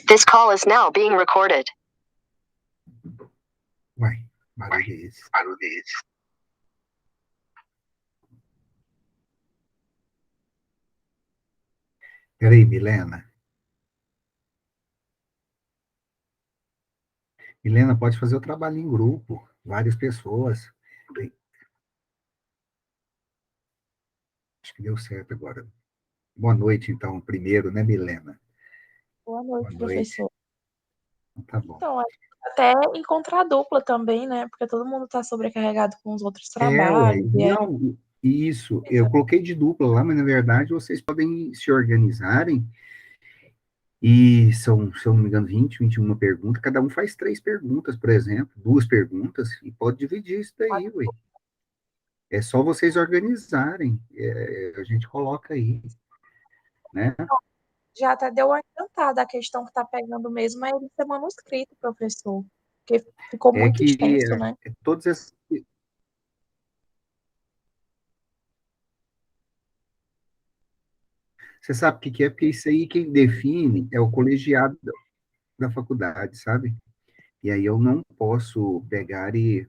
This call is now being recorded. Uai, barulho é esse? Peraí, Milena. Milena, pode fazer o trabalho em grupo, várias pessoas. Acho que deu certo agora. Boa noite, então, primeiro, né, Milena? Boa noite, Boa noite. professor. Tá bom. Então, até encontrar dupla também, né? Porque todo mundo está sobrecarregado com os outros Ué, trabalhos. não, isso, eu coloquei de dupla lá, mas na verdade vocês podem se organizarem e são, se eu não me engano, 20, 21 perguntas, cada um faz 3 perguntas, por exemplo, 2 perguntas, e pode dividir isso daí, ué. É só vocês organizarem, a gente coloca aí, né? Já até deu uma adiantada, a questão que está pegando mesmo é ele ser manuscrito, professor. Porque ficou É muito que extenso, né? todos esses... Você sabe o que é? Porque isso aí quem define é o colegiado da faculdade, sabe? E aí eu não posso pegar e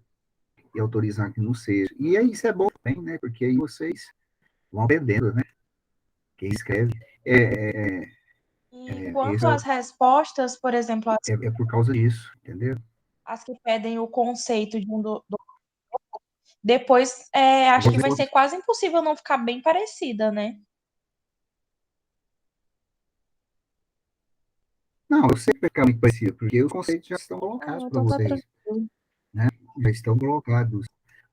autorizar que não seja. E aí isso é bom também, né? Porque aí vocês vão aprendendo, né? Quem escreve. E quanto Esse às respostas, por exemplo, é por causa disso, entendeu? as que pedem o conceito de um depois, acho que vai ser quase impossível não ficar bem parecida, né? Não, eu sei que vai ficar muito parecido, porque os conceitos já estão colocados para Então tá vocês, tranquilo. né? Já estão colocados.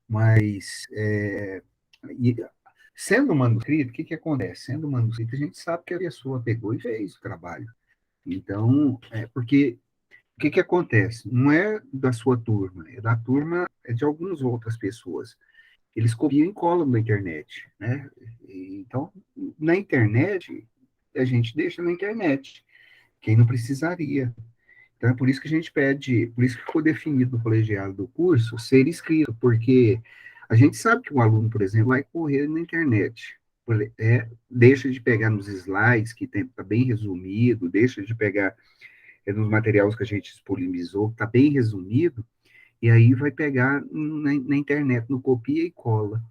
Mas, sendo manuscrito, o que acontece? Sendo manuscrito, a gente sabe que a pessoa pegou e fez o trabalho. Então, porque o que acontece? Não é da sua turma, é da turma de algumas outras pessoas. Eles copiam e colam na internet, né? Então, na internet, a gente deixa na internet, quem não precisaria. Então, é por isso que a gente pede, por isso que ficou definido no colegiado do curso ser escrito, porque a gente sabe que um aluno, por exemplo, vai correr na internet, deixa de pegar nos slides, que está bem resumido, deixa de pegar nos materiais que a gente disponibilizou, que está bem resumido, e aí vai pegar na internet, no copia e cola.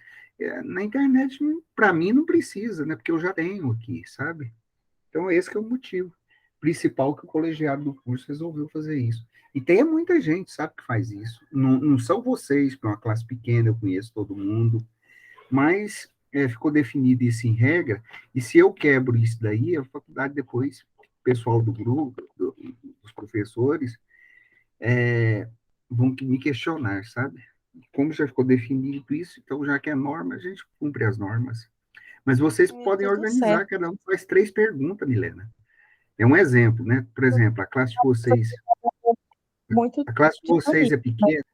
Na internet, para mim, não precisa, né? Porque eu já tenho aqui, sabe? Então, esse que é o motivo principal que o colegiado do curso resolveu fazer isso. E tem muita gente, sabe, que faz isso. Não são vocês, que é uma classe pequena, eu conheço todo mundo, mas ficou definido isso em regra, e se eu quebro isso daí, a faculdade depois, o pessoal do grupo, dos professores, vão me questionar, sabe? Como já ficou definido isso, então já que é norma, a gente cumpre as normas. Mas vocês podem Tudo organizar, certo. cada um faz 3 perguntas, Milena. É um exemplo, né? Por exemplo, Muito a classe de vocês desunida. é pequena?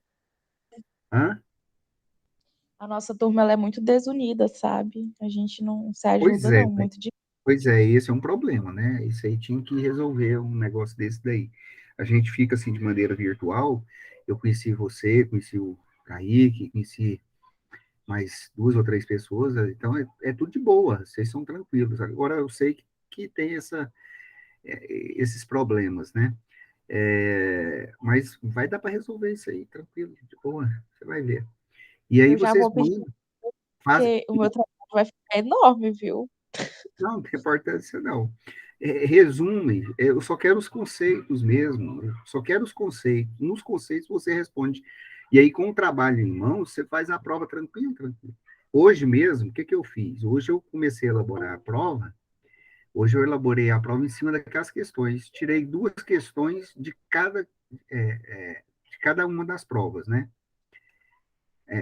Hã? A nossa turma ela é muito desunida, sabe? A gente não se Pois ajuda, é, não, muito de... esse é um problema, né? Isso aí tinha que resolver um negócio desse daí. A gente fica assim de maneira virtual. Eu conheci você, conheci o Kaique, conheci mais 2 ou 3 pessoas, então é tudo de boa, vocês são tranquilos. Agora eu sei que tem esses problemas, né? Mas vai dar para resolver isso aí, tranquilo, de boa, você vai ver. E aí Eu já vocês vou pedir, fazem. porque o meu trabalho vai ficar enorme, viu? Não, não tem importância, não. Resume, eu só quero os conceitos mesmo, eu só quero os conceitos. Nos conceitos você responde. E aí, com o trabalho em mãos, você faz a prova tranquilo, tranquilo. Hoje mesmo, o que eu fiz? Hoje eu comecei a elaborar a prova, hoje eu elaborei a prova em cima daquelas questões. Tirei 2 questões de cada uma das provas, né?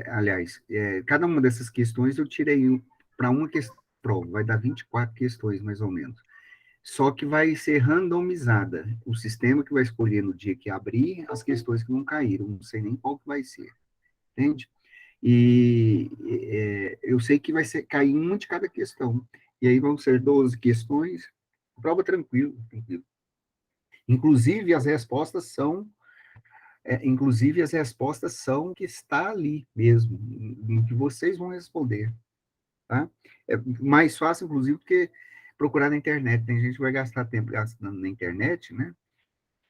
Aliás, cada uma dessas questões eu tirei para uma questão prova, vai dar 24 questões, mais ou menos. Só que vai ser randomizada. O sistema que vai escolher no dia que abrir as questões que não caíram. Não sei nem qual que vai ser. Entende? E eu sei que vai cair uma de cada questão. E aí vão ser 12 questões. Prova tranquilo, tranquilo. Inclusive as respostas são que está ali mesmo, em que vocês vão responder, tá? É mais fácil, inclusive, porque procurar na internet. Tem gente que vai gastar tempo gastando na internet, né?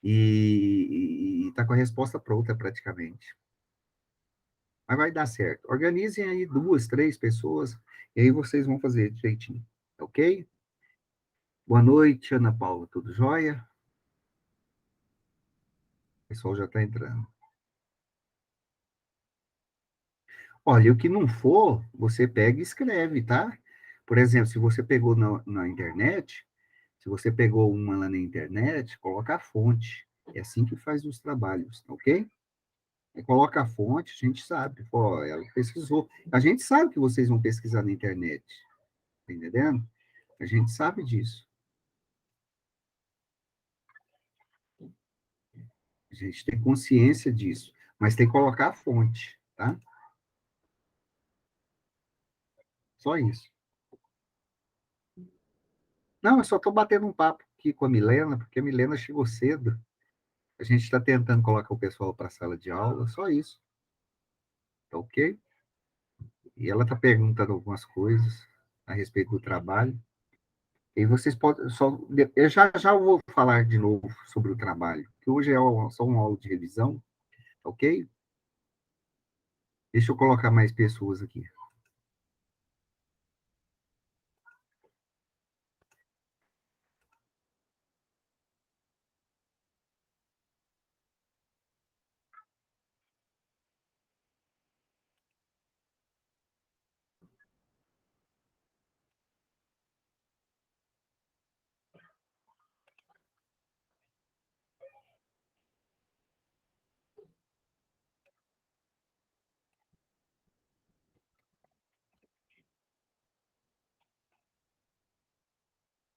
E tá com a resposta pronta praticamente. Mas vai dar certo. Organizem aí duas, três pessoas, e aí vocês vão fazer direitinho, ok? Boa noite, Ana Paula, tudo jóia? O pessoal já está entrando. Olha, o que não for, você pega e escreve, tá? Por exemplo, se você pegou na internet, se você pegou uma lá na internet, coloca a fonte. É assim que faz os trabalhos, ok? Aí coloca a fonte, a gente sabe. Pô, ela pesquisou. A gente sabe que vocês vão pesquisar na internet, tá entendendo? A gente sabe disso. A gente tem consciência disso. Mas tem que colocar a fonte, tá? Só isso. Não, eu só estou batendo um papo aqui com a Milena, porque a Milena chegou cedo. A gente está tentando colocar o pessoal para a sala de aula, só isso. Tá ok? E ela está perguntando algumas coisas a respeito do trabalho. E vocês podem só. Eu já já vou falar de novo sobre o trabalho, que hoje é só uma aula de revisão, tá ok? Deixa eu colocar mais pessoas aqui.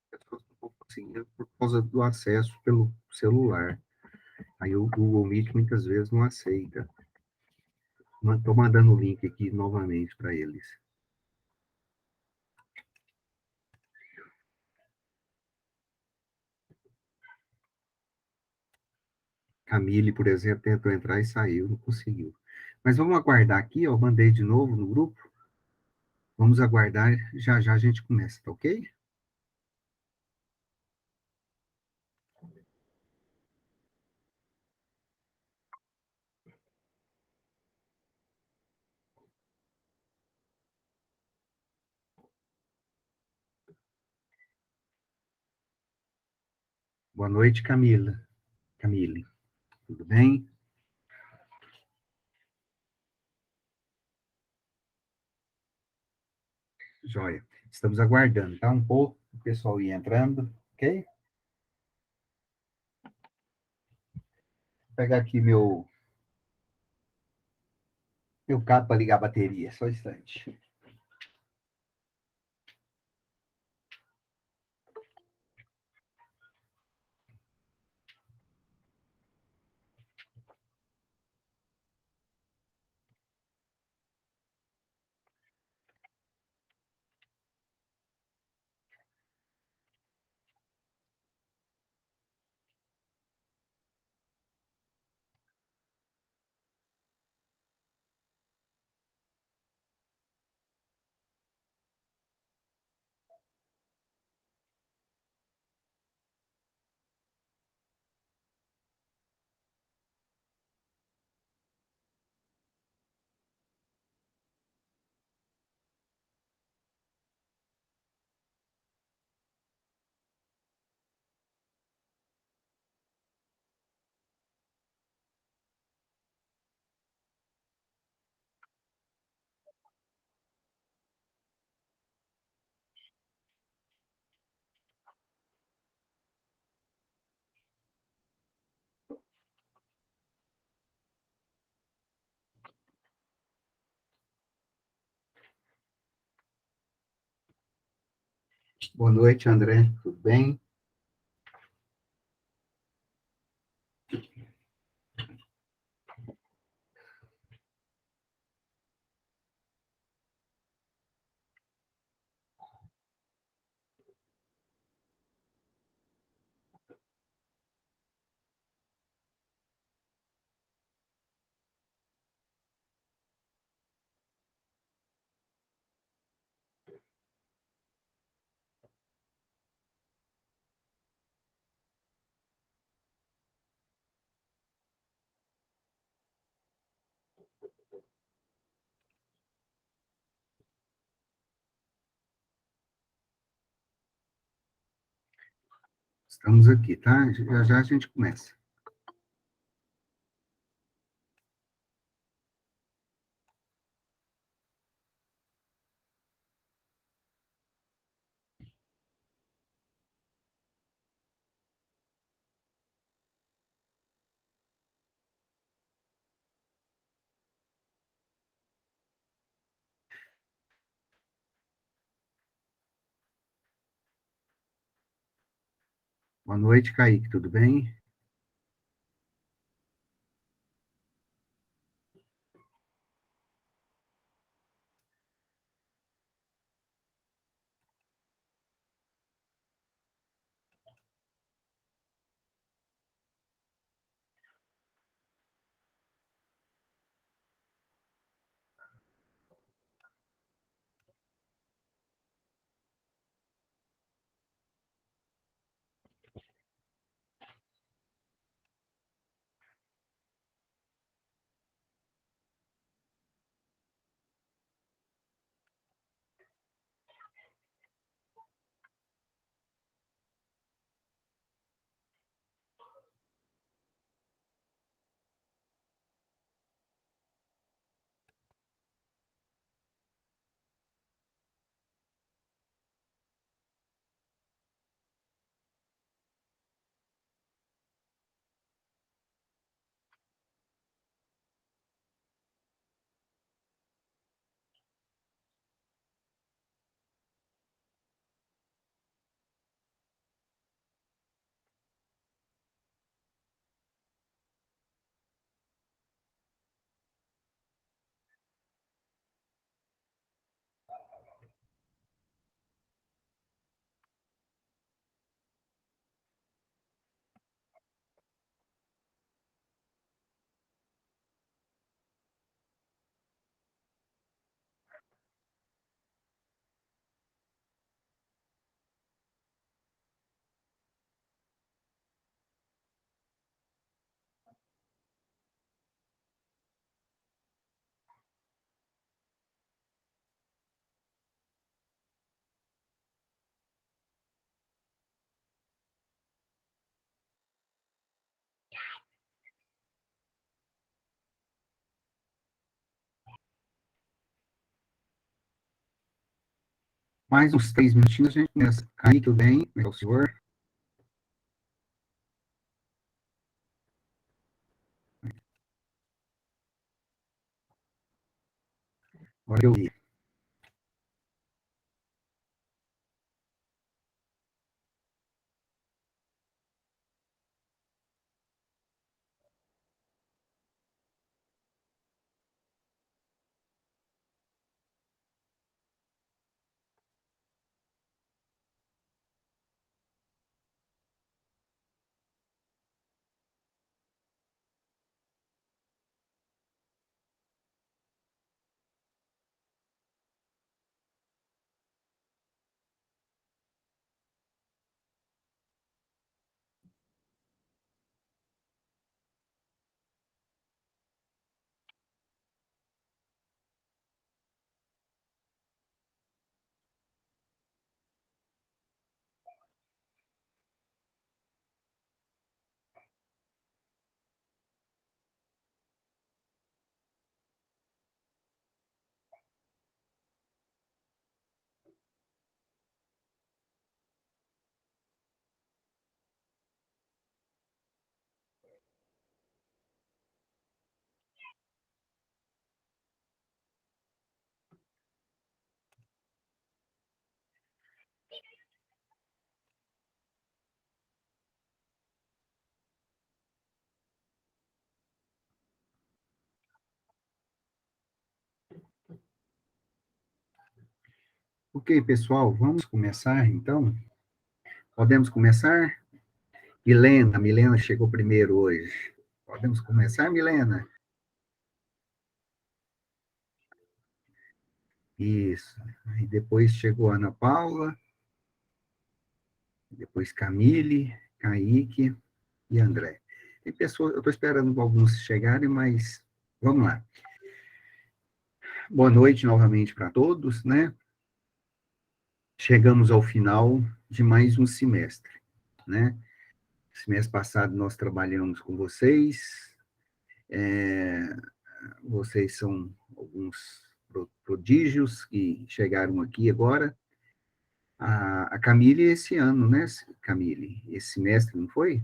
As pessoas não estão conseguindo por causa do acesso pelo celular. Aí o Google Meet muitas vezes não aceita. Estou mandando o link aqui novamente para eles. Camille, por exemplo, tentou entrar e saiu, não conseguiu. Mas vamos aguardar aqui, ó, mandei de novo no grupo. Vamos aguardar, já já a gente começa, tá ok? Boa noite, Camila. Camille, tudo bem? Joia. Estamos aguardando, tá? Um pouco, o pessoal ir entrando, ok? Vou pegar aqui meu cabo para ligar a bateria, só um instante. Boa noite, André, tudo bem? Estamos aqui, tá? Já já a gente começa. Boa noite, Kaique, tudo bem? Mais uns 3 minutinhos a gente começa. Kaique, tudo bem? Como é que é o senhor? Agora eu vi. Ok, pessoal, vamos começar, então? Podemos começar? Milena chegou primeiro hoje. Podemos começar, Milena? Isso. Aí depois chegou a Ana Paula, depois Camille, Kaique e André. Tem pessoas, eu estou esperando alguns chegarem, mas vamos lá. Boa noite novamente para todos, né? Chegamos ao final de mais um semestre, né? Esse mês passado nós trabalhamos com vocês. Vocês são alguns prodígios que chegaram aqui agora. A Camille esse ano, né, Camille? Esse semestre, não foi?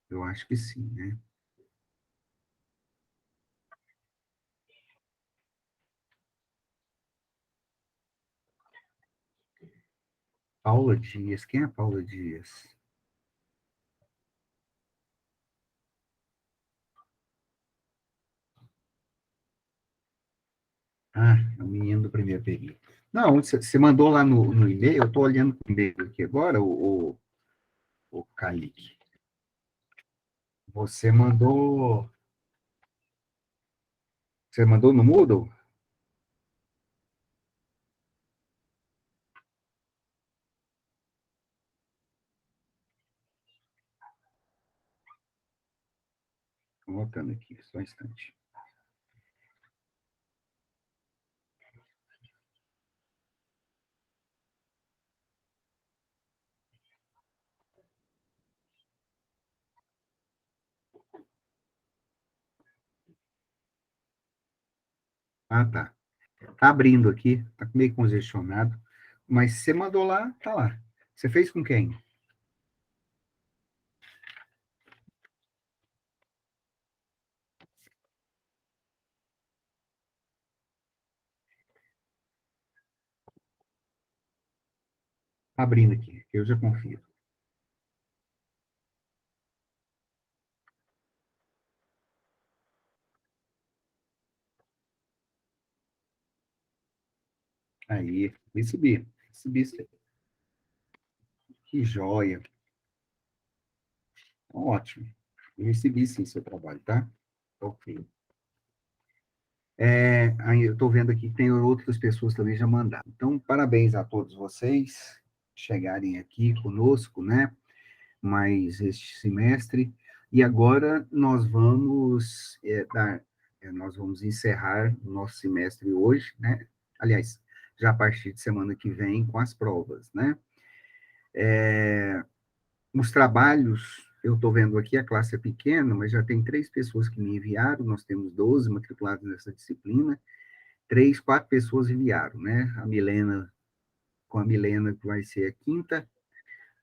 Eu acho que sim, né? Paula Dias. Quem é a Paula Dias? Ah, é o menino do primeiro período. Não, você mandou lá no e-mail, eu estou olhando o e-mail aqui agora, o Kaique. Você mandou. Você mandou no Moodle? Estou anotando aqui, só um instante. Ah, tá. Tá abrindo aqui, tá meio congestionado. Mas você mandou lá, tá lá. Você fez com quem? Tá abrindo aqui, eu já confio. Aí, recebi. Recebi isso aí. Que joia. Ótimo. Eu recebi sim seu trabalho, tá? Ok. Aí eu estou vendo aqui que tem outras pessoas também já mandaram. Então, parabéns a todos vocês chegarem aqui conosco, né? Mais este semestre. E agora nós vamos nós vamos encerrar o nosso semestre hoje, né? Aliás, já a partir de semana que vem com as provas, né? Os trabalhos, eu estou vendo aqui, a classe é pequena, mas já tem 3 pessoas que me enviaram, nós temos 12 matriculados nessa disciplina, 3, 4 pessoas enviaram, né? Com a Milena, que vai ser a quinta,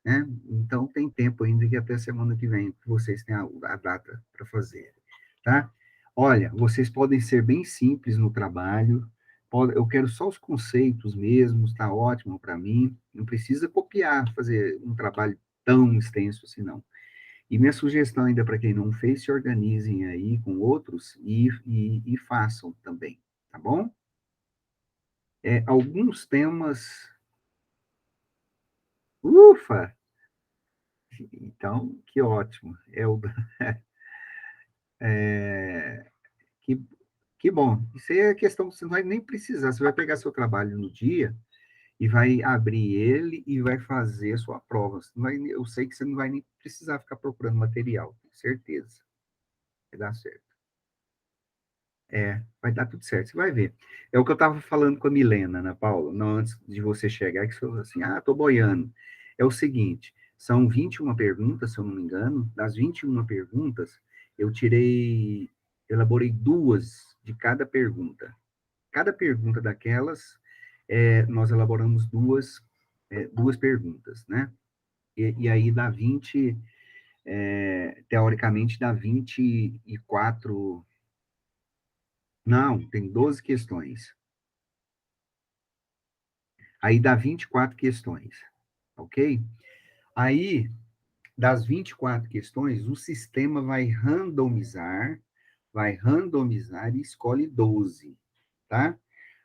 né? Então, tem tempo ainda que até semana que vem que vocês têm a data para fazer, tá? Olha, vocês podem ser bem simples no trabalho, eu quero só os conceitos mesmo, está ótimo para mim, não precisa copiar, fazer um trabalho tão extenso assim, não. E minha sugestão ainda para quem não fez, se organizem aí com outros e façam também, tá bom? Alguns temas. Ufa! Então, que ótimo. Que, que bom. Isso aí é questão que você não vai nem precisar. Você vai pegar seu trabalho no dia e vai abrir ele e vai fazer a sua prova. Você não vai, eu sei que você não vai nem precisar ficar procurando material, tenho certeza. Vai dar certo. Vai dar tudo certo, você vai ver. É o que eu estava falando com a Milena, Ana Paula, não, antes de você chegar, que você falou assim, tô boiando. É o seguinte, são 21 perguntas, se eu não me engano, das 21 perguntas, elaborei 2 de cada pergunta. Cada pergunta daquelas, nós elaboramos 2 perguntas, né? E aí dá 20, teoricamente dá 24. Não, tem 12 questões. Aí dá 24 questões, ok? Aí, das 24 questões, o sistema vai randomizar e escolhe 12, tá?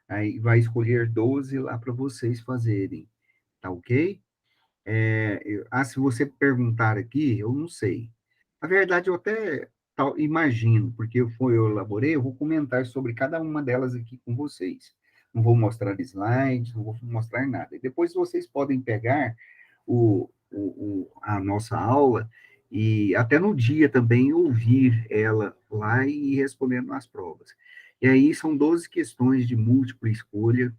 Aí vai escolher 12 lá para vocês fazerem, tá ok? Se você perguntar aqui, eu não sei. Na verdade, eu até imagino, porque eu elaborei, eu vou comentar sobre cada uma delas aqui com vocês. Não vou mostrar slides, não vou mostrar nada. E depois vocês podem pegar a nossa aula e até no dia também ouvir ela lá e ir respondendo as provas. E aí são 12 questões de múltipla escolha,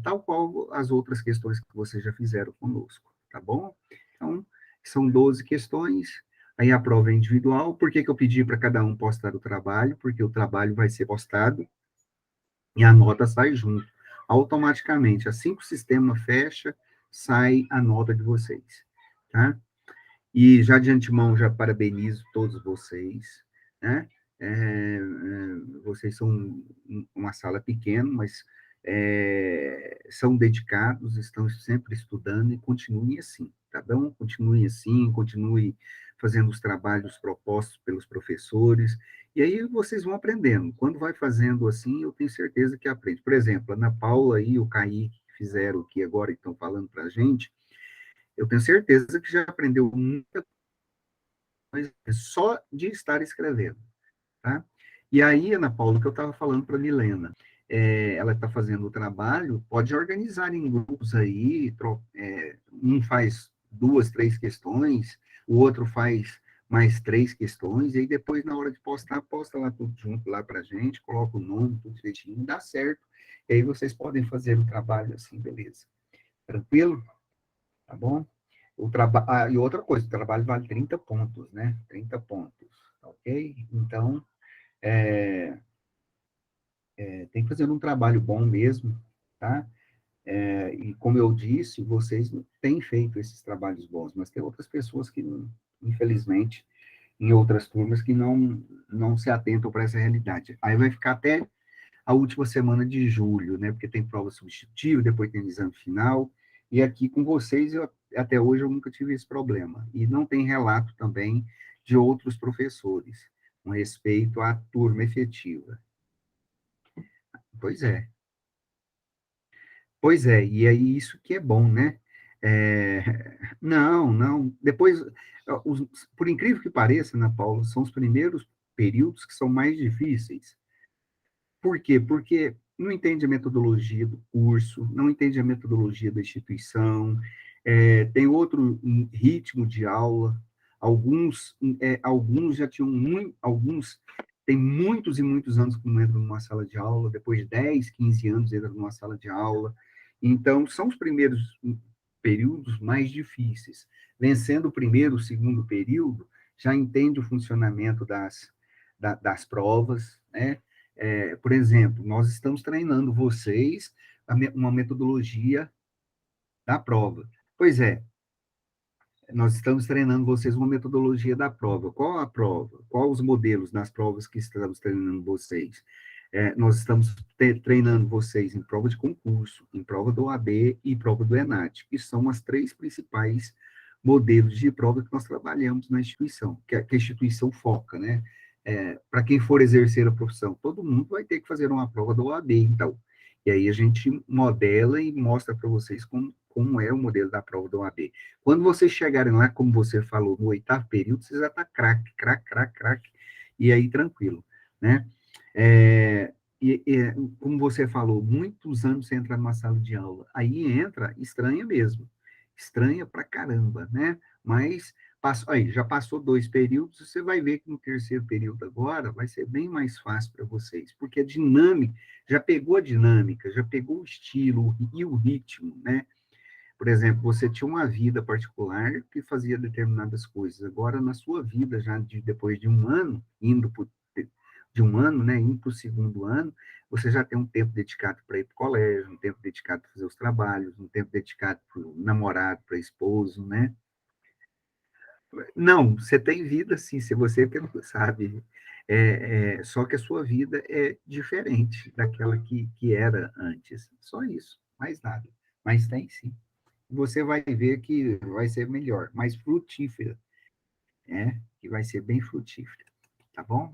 tal qual as outras questões que vocês já fizeram conosco, tá bom? Então, são 12 questões, aí a prova é individual. Por que que eu pedi para cada um postar o trabalho? Porque o trabalho vai ser postado e a nota sai junto. Automaticamente, assim que o sistema fecha, sai a nota de vocês, tá? E já de antemão, já parabenizo todos vocês, né? Vocês são uma sala pequena, mas são dedicados, estão sempre estudando e continuem assim, tá bom? Continuem assim, continuem fazendo os trabalhos propostos pelos professores, e aí vocês vão aprendendo. Quando vai fazendo assim, eu tenho certeza que aprende. Por exemplo, a Ana Paula e o Kaique, que fizeram aqui agora e estão falando para a gente, eu tenho certeza que já aprendeu muita coisa só de estar escrevendo, tá? E aí, Ana Paula, o que eu estava falando para a Milena, ela está fazendo o trabalho, pode organizar em grupos aí, um faz 2, 3 questões, o outro faz mais 3 questões, e aí depois, na hora de postar, posta lá tudo junto lá para a gente, coloca o nome, tudo direitinho, dá certo, e aí vocês podem fazer o trabalho assim, beleza. Tranquilo? Tá bom? E outra coisa, o trabalho vale 30 pontos, né? 30 pontos, tá ok? Então, tem que fazer um trabalho bom mesmo, tá? E como eu disse, vocês têm feito esses trabalhos bons, mas tem outras pessoas que, infelizmente, em outras turmas, que não se atentam para essa realidade. Aí vai ficar até a última semana de julho, né? Porque tem prova substitutiva, depois tem exame final, e aqui com vocês, até hoje, eu nunca tive esse problema. E não tem relato também de outros professores com respeito à turma efetiva. Pois é. Pois é, e aí isso que é bom, né? É, não. Depois, por incrível que pareça, Ana Paula, são os primeiros períodos que são mais difíceis. Por quê? Porque não entende a metodologia do curso, não entende a metodologia da instituição, tem outro ritmo de aula, alguns já tinham alguns têm muitos e muitos anos que não entram numa sala de aula, depois de 10, 15 anos entram numa sala de aula, então são os primeiros períodos mais difíceis. Vencendo o primeiro, o segundo período, já entende o funcionamento das provas, né? Por exemplo, nós estamos treinando vocês uma metodologia da prova. Pois é, nós estamos treinando vocês uma metodologia da prova. Qual a prova? Qual os modelos das provas que estamos treinando vocês? Nós estamos treinando vocês em prova de concurso, em prova do OAB e prova do ENAD, que são as 3 principais modelos de prova que nós trabalhamos na instituição, que a instituição foca, né? Para quem for exercer a profissão, todo mundo vai ter que fazer uma prova do OAB, então. E aí a gente modela e mostra para vocês como é o modelo da prova do OAB. Quando vocês chegarem lá, como você falou, no 8º período, você já está craque, e aí tranquilo, né? É, como você falou, muitos anos você entra numa sala de aula, aí entra, estranha mesmo, estranha pra caramba, né? Mas aí, já passou 2 períodos, você vai ver que no 3º período agora vai ser bem mais fácil para vocês, porque a dinâmica, já pegou a dinâmica, já pegou o estilo e o ritmo, né? Por exemplo, você tinha uma vida particular que fazia determinadas coisas. Agora, na sua vida, já depois de um ano, de um ano, né, indo para o segundo ano, você já tem um tempo dedicado para ir para o colégio, um tempo dedicado para fazer os trabalhos, um tempo dedicado para o namorado, para esposo, né? Não, você tem vida, sim, se você que não sabe. Só que a sua vida é diferente daquela que era antes. Só isso, mais nada. Mas tem sim. Você vai ver que vai ser melhor, mais frutífera, né? Que vai ser bem frutífera, tá bom?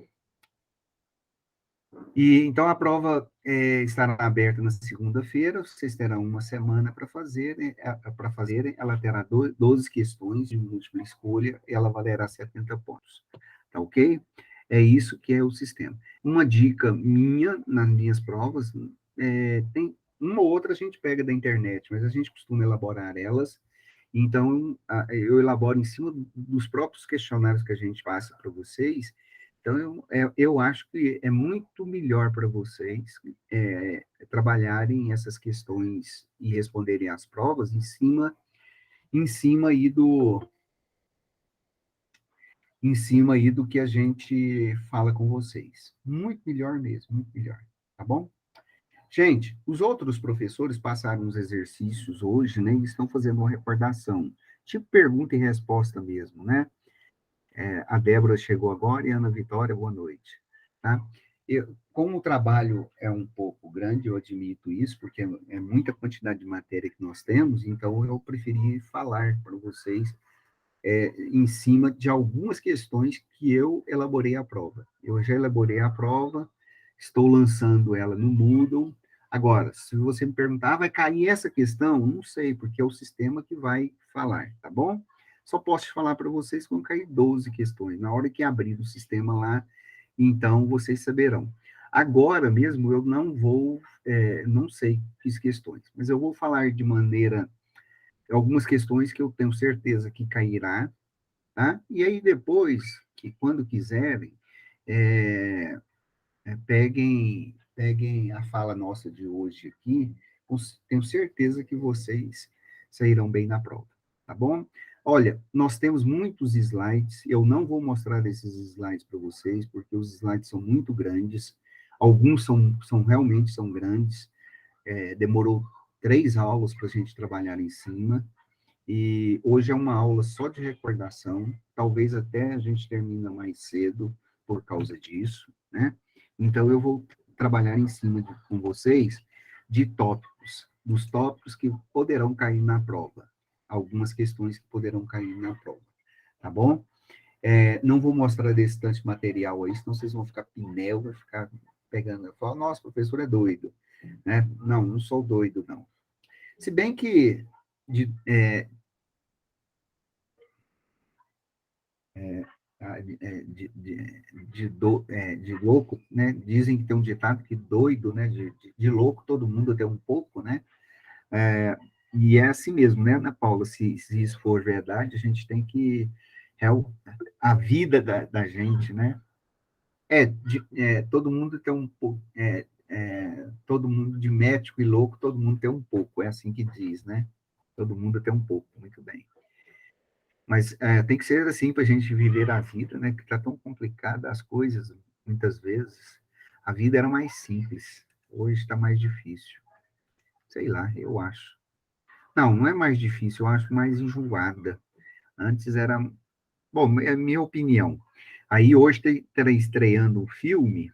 E então a prova estará aberta na segunda-feira, vocês terão uma semana para fazerem, ela terá 12 questões de múltipla escolha, e ela valerá 70 pontos, tá ok? É isso que é o sistema. Uma dica minha nas minhas provas, tem uma ou outra a gente pega da internet, mas a gente costuma elaborar elas, então eu elaboro em cima dos próprios questionários que a gente passa para vocês, Então, eu acho que é muito melhor para vocês trabalharem essas questões e responderem às provas em cima aí do que a gente fala com vocês. Muito melhor mesmo, muito melhor, tá bom? Gente, os outros professores passaram uns exercícios hoje, né, e estão fazendo uma recordação, tipo pergunta e resposta mesmo, né? A Débora chegou agora e a Ana Vitória, boa noite, tá? Como o trabalho é um pouco grande, eu admito isso, porque é muita quantidade de matéria que nós temos, então eu preferi falar para vocês em cima de algumas questões que eu elaborei a prova. Eu já elaborei a prova, estou lançando ela no Moodle. Agora, se você me perguntar, vai cair essa questão? Não sei, porque é o sistema que vai falar, tá bom? Só posso te falar para vocês quando cair 12 questões. Na hora que abrir o sistema lá, então vocês saberão. Agora mesmo eu não vou, não sei que questões, mas eu vou falar de maneira algumas questões que eu tenho certeza que cairá, tá? E aí depois, que quando quiserem, é, peguem a fala nossa de hoje aqui, tenho certeza que vocês sairão bem na prova, tá bom? Olha, nós temos muitos slides, eu não vou mostrar esses slides para vocês, porque os slides são muito grandes, alguns realmente são grandes, demorou 3 aulas para a gente trabalhar em cima, e hoje é uma aula só de recordação, talvez até a gente termina mais cedo por causa disso, né? Então, eu vou trabalhar em cima com vocês de tópicos, dos tópicos que poderão cair na prova, algumas questões que poderão cair na prova, tá bom? Não vou mostrar desse tanto de material aí, senão vocês vão ficar pinel, vai ficar pegando, falar, nossa, o professor é doido, né? Não, não sou doido, não. Se bem que de, de louco, né? Dizem que tem um ditado que doido, né? De louco todo mundo tem um pouco, né? E é assim mesmo, né, Ana Paula? Se isso for verdade, a gente tem que a vida da gente, né? Todo mundo tem um pouco, todo mundo de médico e louco, todo mundo tem um pouco, é assim que diz, né? Todo mundo tem um pouco, muito bem. Mas tem que ser assim para a gente viver a vida, né? Que está tão complicada as coisas, muitas vezes. A vida era mais simples, hoje está mais difícil. Sei lá, eu acho. Não, não é mais difícil, eu acho mais enjoada. Antes era. Bom, é a minha opinião. Aí hoje está estreando um filme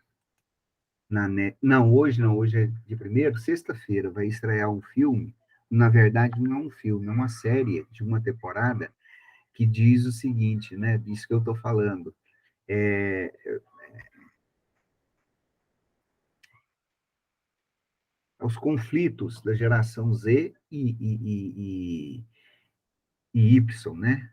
na net. Não, hoje é de primeiro, sexta-feira, vai estrear um filme. Na verdade, não é um filme, é uma série de uma temporada que diz o seguinte, né? Disso que eu estou falando. É, os conflitos da geração Z e Y, né?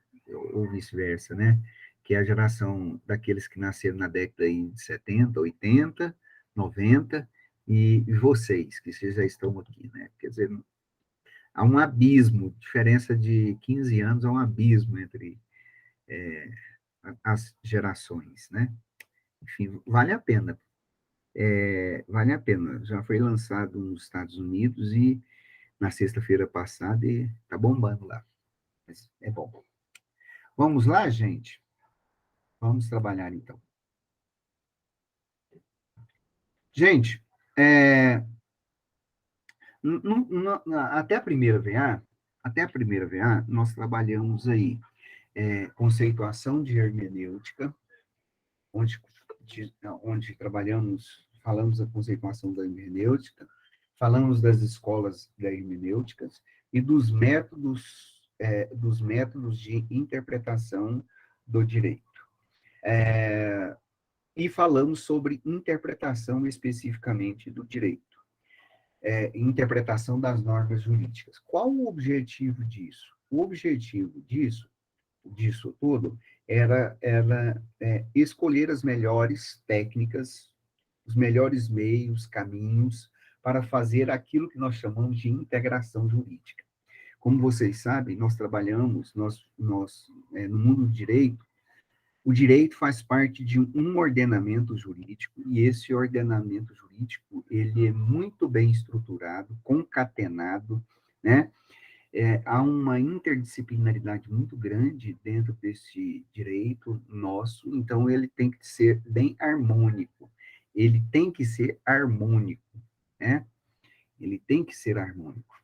Ou vice-versa, né? Que é a geração daqueles que nasceram na década de 70, 80, 90, e vocês, que vocês já estão aqui, né? Quer dizer, há um abismo, diferença de 15 anos, há um abismo entre as gerações, né? Enfim, vale a pena. Vale a pena. Já foi lançado nos Estados Unidos e na sexta-feira passada e tá bombando lá. Mas é bom. Vamos lá, gente? Vamos trabalhar, então. Gente, até a primeira VA, nós trabalhamos aí conceituação de hermenêutica, onde, onde falamos da conceituação da hermenêutica, falamos das escolas da hermenêutica e dos métodos de interpretação do direito. E falamos sobre interpretação especificamente do direito, interpretação das normas jurídicas. Qual o objetivo disso? O objetivo disso tudo, era escolher as melhores técnicas, os melhores meios, caminhos, para fazer aquilo que nós chamamos de integração jurídica. Como vocês sabem, nós trabalhamos, no mundo do direito, O direito faz parte de um ordenamento jurídico, e esse ordenamento jurídico, ele é muito bem estruturado, concatenado, né? Há uma interdisciplinaridade muito grande dentro desse direito nosso, então ele tem que ser bem harmônico. Ele tem que ser harmônico, né? Ele tem que ser harmônico.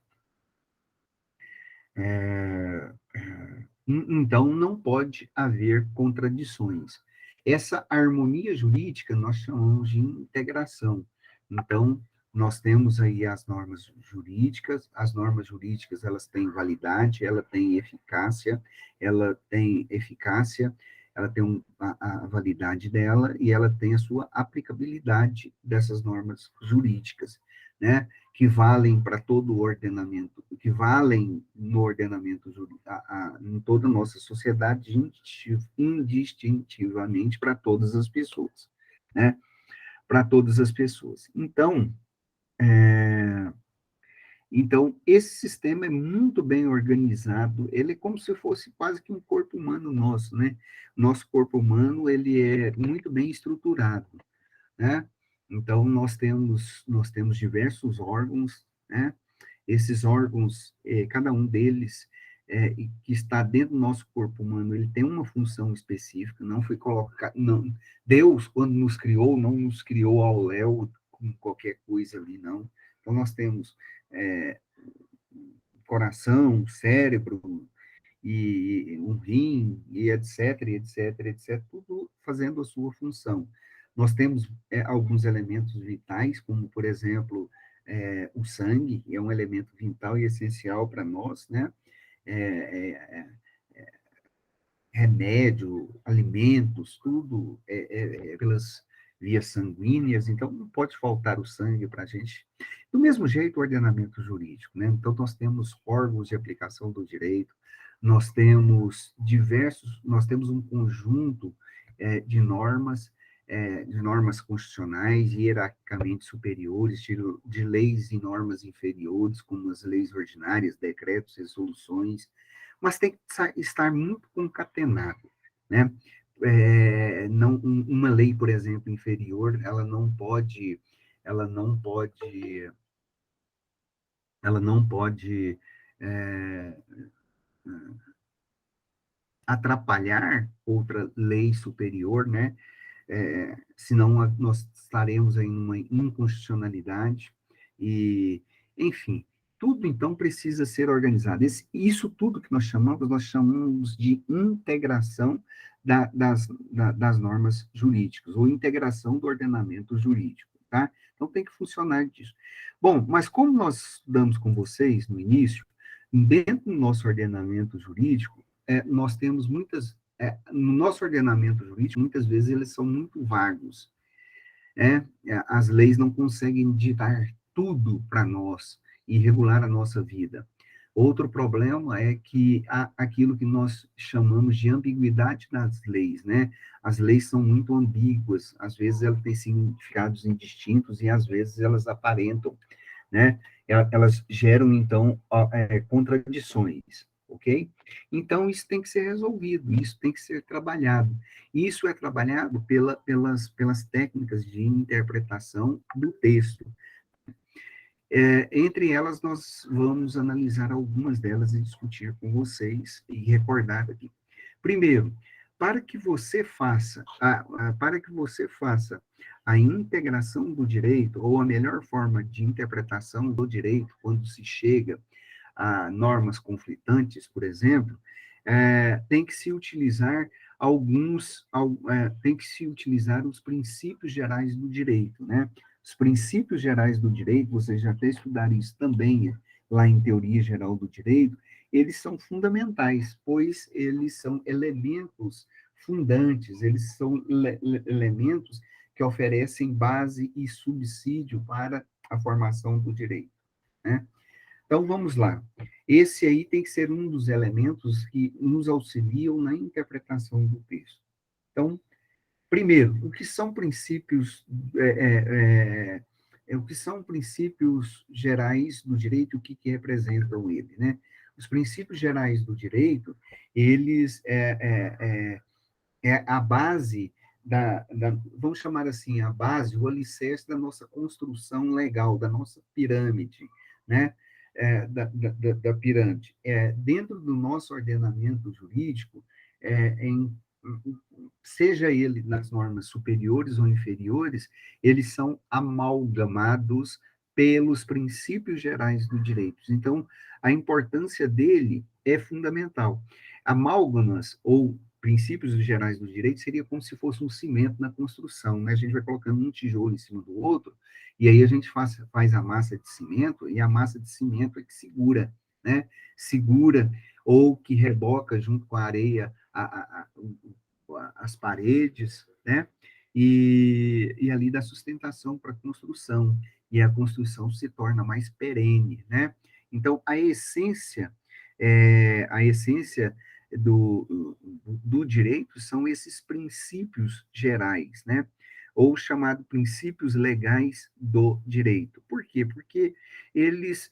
Então, não pode haver contradições. Essa harmonia jurídica nós chamamos de integração. Então, nós temos aí as normas jurídicas elas têm validade, ela tem a validade dela e ela tem a sua aplicabilidade dessas normas jurídicas, né? Que valem para todo o ordenamento, que valem no ordenamento jurídico, em toda a nossa sociedade, indistintivamente para todas as pessoas, né? Para todas as pessoas. Então, esse sistema é muito bem organizado, ele é como se fosse quase que um corpo humano nosso, né? Nosso corpo humano, ele é muito bem estruturado, né? Então, nós temos diversos órgãos, né? Esses órgãos, cada um deles, que está dentro do nosso corpo humano, ele tem uma função específica, não foi colocado, não, Deus, quando nos criou, não nos criou ao léu, com qualquer coisa ali, não. Então, nós temos coração, cérebro, e um rim, e etc, etc, etc, tudo fazendo a sua função. Nós temos alguns elementos vitais, como, por exemplo, o sangue, é um elemento vital e essencial para nós, né? É, é, Remédio, alimentos, tudo pelas vias sanguíneas, então não pode faltar o sangue para a gente. Do mesmo jeito, o ordenamento jurídico, né? Então, nós temos órgãos de aplicação do direito, nós temos um conjunto de normas constitucionais hierarquicamente superiores, de leis e normas inferiores, como as leis ordinárias, decretos, resoluções, mas tem que estar muito concatenado, né? Não, uma lei, por exemplo, inferior, ela não pode é, atrapalhar outra lei superior, né? Senão nós estaremos em uma inconstitucionalidade, e, enfim, tudo então precisa ser organizado. Isso tudo que nós chamamos de integração das normas jurídicas, ou integração do ordenamento jurídico, tá? Então tem que funcionar disso. Bom, mas como nós estudamos com vocês no início, dentro do nosso ordenamento jurídico, nós temos no nosso ordenamento jurídico, muitas vezes eles são muito vagos, né? As leis não conseguem ditar tudo para nós e regular a nossa vida. Outro problema é que há aquilo que nós chamamos de ambiguidade nas leis, né? As leis são muito ambíguas, às vezes elas têm significados indistintos e às vezes elas aparentam, né? Elas geram, então, contradições, ok? Então, isso tem que ser resolvido, isso tem que ser trabalhado. Isso é trabalhado pelas técnicas de interpretação do texto. Entre elas, nós vamos analisar algumas delas e discutir com vocês e recordar aqui. Primeiro, para que você faça a integração do direito, ou a melhor forma de interpretação do direito, quando se chega a normas conflitantes, por exemplo, tem que se utilizar tem que se utilizar os princípios gerais do direito, né? Os princípios gerais do direito, vocês já até estudaram isso também, lá em Teoria Geral do Direito, eles são fundamentais, pois eles são elementos fundantes, eles são elementos que oferecem base e subsídio para a formação do direito, né? Então, vamos lá. Esse aí tem que ser um dos elementos que nos auxiliam na interpretação do texto. Então, primeiro, o que são princípios gerais do direito, o que representam ele, né? Os princípios gerais do direito, eles é a base vamos chamar assim, a base, o alicerce da nossa construção legal, da nossa pirâmide, né? Da pirâmide. Dentro do nosso ordenamento jurídico, seja ele nas normas superiores ou inferiores, eles são amalgamados pelos princípios gerais do direito. Então, a importância dele é fundamental. Amálgamas ou princípios gerais do direito seria como se fosse um cimento na construção, né? A gente vai colocando um tijolo em cima do outro, e aí a gente faz a massa de cimento, e a massa de cimento é que segura, né? Segura ou que reboca junto com a areia as paredes, né? E ali dá sustentação para a construção, e a construção se torna mais perene, né? Então, a essência do direito são esses princípios gerais, né? Ou chamado princípios legais do direito. Por quê? Porque eles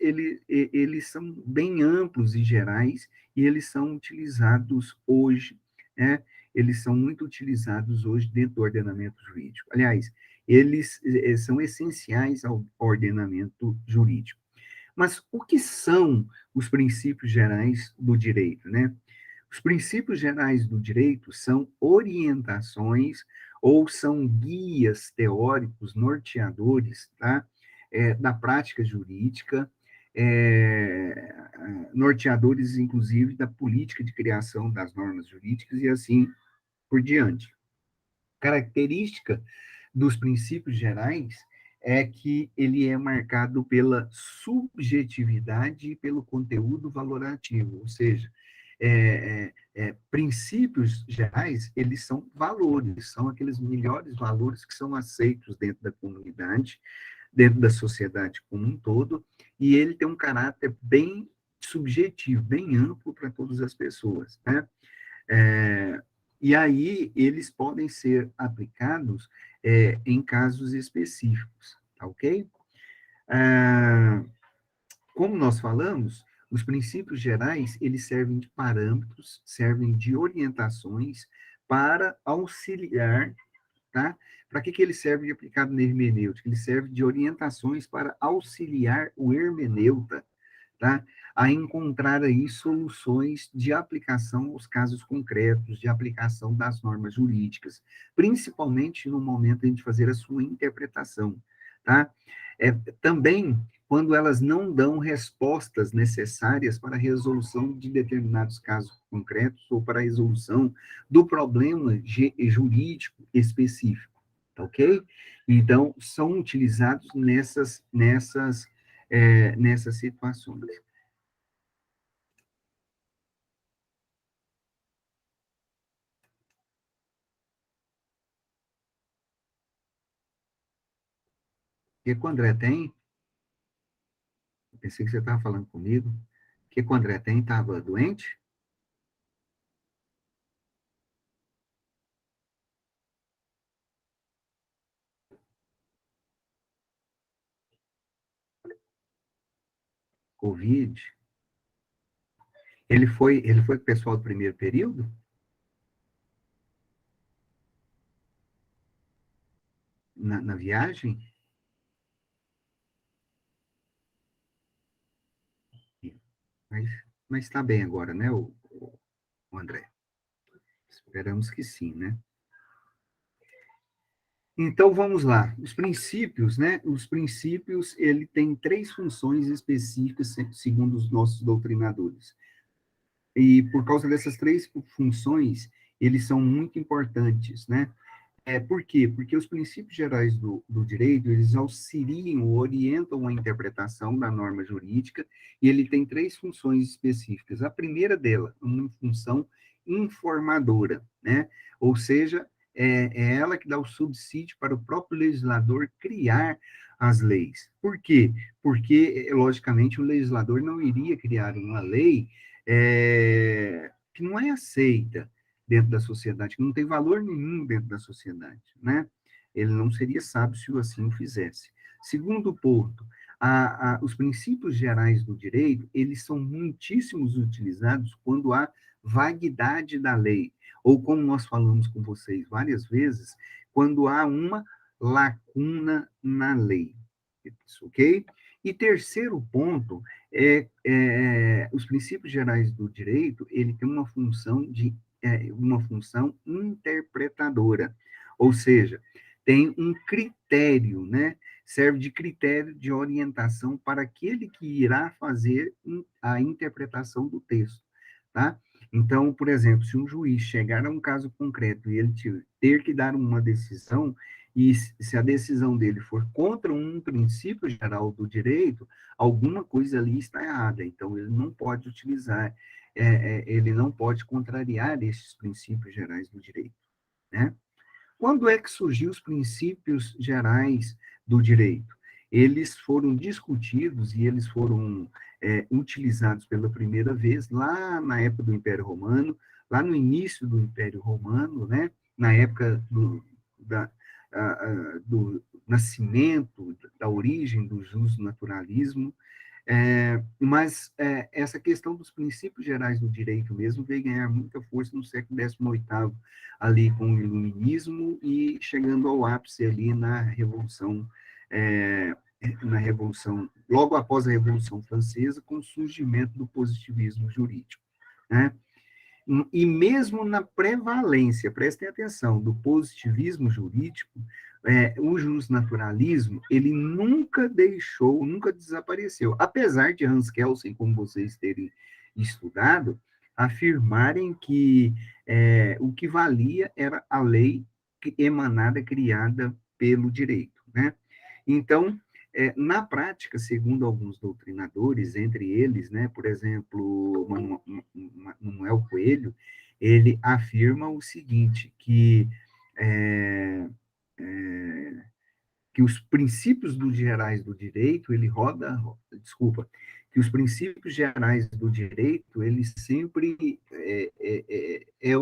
são bem amplos e gerais, e eles são utilizados hoje, né? Eles são muito utilizados hoje dentro do ordenamento jurídico. Aliás, eles são essenciais ao ordenamento jurídico. Mas o que são os princípios gerais do direito, né? Os princípios gerais do direito são orientações ou são guias teóricos norteadores, tá? Da prática jurídica, norteadores, inclusive, da política de criação das normas jurídicas e assim por diante. Característica dos princípios gerais é que ele é marcado pela subjetividade e pelo conteúdo valorativo, ou seja, princípios gerais, eles são valores, são aqueles melhores valores que são aceitos dentro da comunidade, dentro da sociedade como um todo, e ele tem um caráter bem subjetivo, bem amplo para todas as pessoas, né? E aí eles podem ser aplicados em casos específicos, tá ok? Como nós falamos, os princípios gerais, eles servem de parâmetros, servem de orientações para auxiliar, tá? Para que ele serve de aplicado na hermenêutica? Ele serve de orientações para auxiliar o hermeneuta, tá? A encontrar aí soluções de aplicação aos casos concretos, de aplicação das normas jurídicas, principalmente no momento de fazer a sua interpretação, tá? Também quando elas não dão respostas necessárias para a resolução de determinados casos concretos ou para a resolução do problema jurídico específico, tá ok? Então, são utilizados nessas situações. O que o André tem? Eu pensei que você estava falando comigo. O que o André tem? Estava doente? Covid? Ele foi com o pessoal do primeiro período? Na viagem? Mas está bem agora, né, o André? Esperamos que sim, né? Então, vamos lá. Os princípios, né? Os princípios, ele tem 3 funções específicas, segundo os nossos doutrinadores. E por causa dessas 3 funções, eles são muito importantes, né? Por quê? Porque os princípios gerais do direito, eles auxiliam, orientam a interpretação da norma jurídica, e ele tem 3 funções específicas. A primeira dela, uma função informadora, né? Ou seja, é ela que dá o subsídio para o próprio legislador criar as leis. Por quê? Porque, logicamente, o legislador não iria criar uma lei que não é aceita dentro da sociedade, que não tem valor nenhum dentro da sociedade, né? Ele não seria sábio se assim o fizesse. Segundo ponto, os princípios gerais do direito, eles são muitíssimos utilizados quando há vaguidade da lei, ou como nós falamos com vocês várias vezes, quando há uma lacuna na lei, ok? E terceiro ponto os princípios gerais do direito, ele tem uma função interpretadora, ou seja, tem um critério, né? Serve de critério de orientação para aquele que irá fazer a interpretação do texto, tá? Então, por exemplo, se um juiz chegar a um caso concreto e ele ter que dar uma decisão, e se a decisão dele for contra um princípio geral do direito, alguma coisa ali está errada. Então, ele não pode utilizar, ele não pode contrariar esses princípios gerais do direito, né? Quando é que surgiu os princípios gerais do direito? Eles foram discutidos e eles foram utilizados pela primeira vez lá na época do Império Romano, lá no início do Império Romano, né? Na época do nascimento, da origem do justnaturalismo, mas essa questão dos princípios gerais do direito mesmo veio ganhar muita força no século XVIII, ali com o Iluminismo e chegando ao ápice ali na Revolução, logo após a Revolução Francesa, com o surgimento do positivismo jurídico, né? E mesmo na prevalência, prestem atenção, do positivismo jurídico, o justnaturalismo, ele nunca deixou, nunca desapareceu. Apesar de Hans Kelsen, como vocês terem estudado, afirmarem que o que valia era a lei emanada, criada pelo direito, né? Então, na prática, segundo alguns doutrinadores, entre eles, né, por exemplo, Manuel Coelho, ele afirma o seguinte, que os princípios gerais do direito, que os princípios gerais do direito, ele sempre é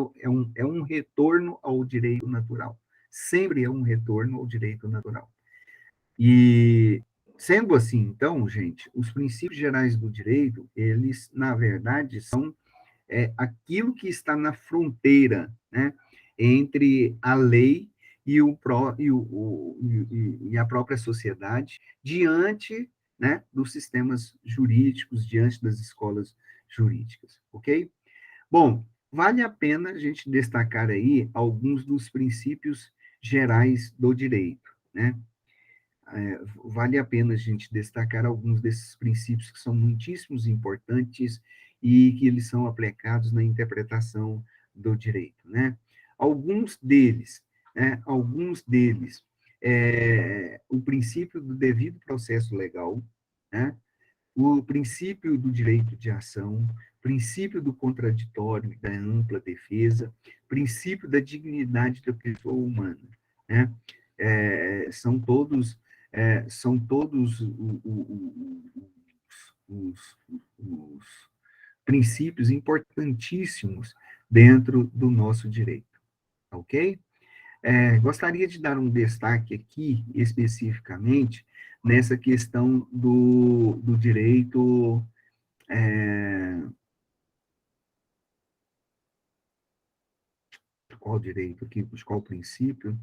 um retorno ao direito natural. Sempre é um retorno ao direito natural. E, sendo assim, então, gente, os princípios gerais do direito, eles, na verdade, são aquilo que está na fronteira, né, entre a lei e a própria sociedade, diante, né, dos sistemas jurídicos, diante das escolas jurídicas, ok? Bom, vale a pena a gente destacar aí alguns dos princípios gerais do direito, né? Vale a pena a gente destacar alguns desses princípios que são muitíssimos importantes e que eles são aplicados na interpretação do direito, né? Alguns deles, o princípio do devido processo legal, né? O princípio do direito de ação, princípio do contraditório e da ampla defesa, princípio da dignidade da pessoa humana, né? São todos os princípios importantíssimos dentro do nosso direito, ok? Gostaria de dar um destaque aqui, especificamente, nessa questão do direito. Qual direito aqui? Qual princípio?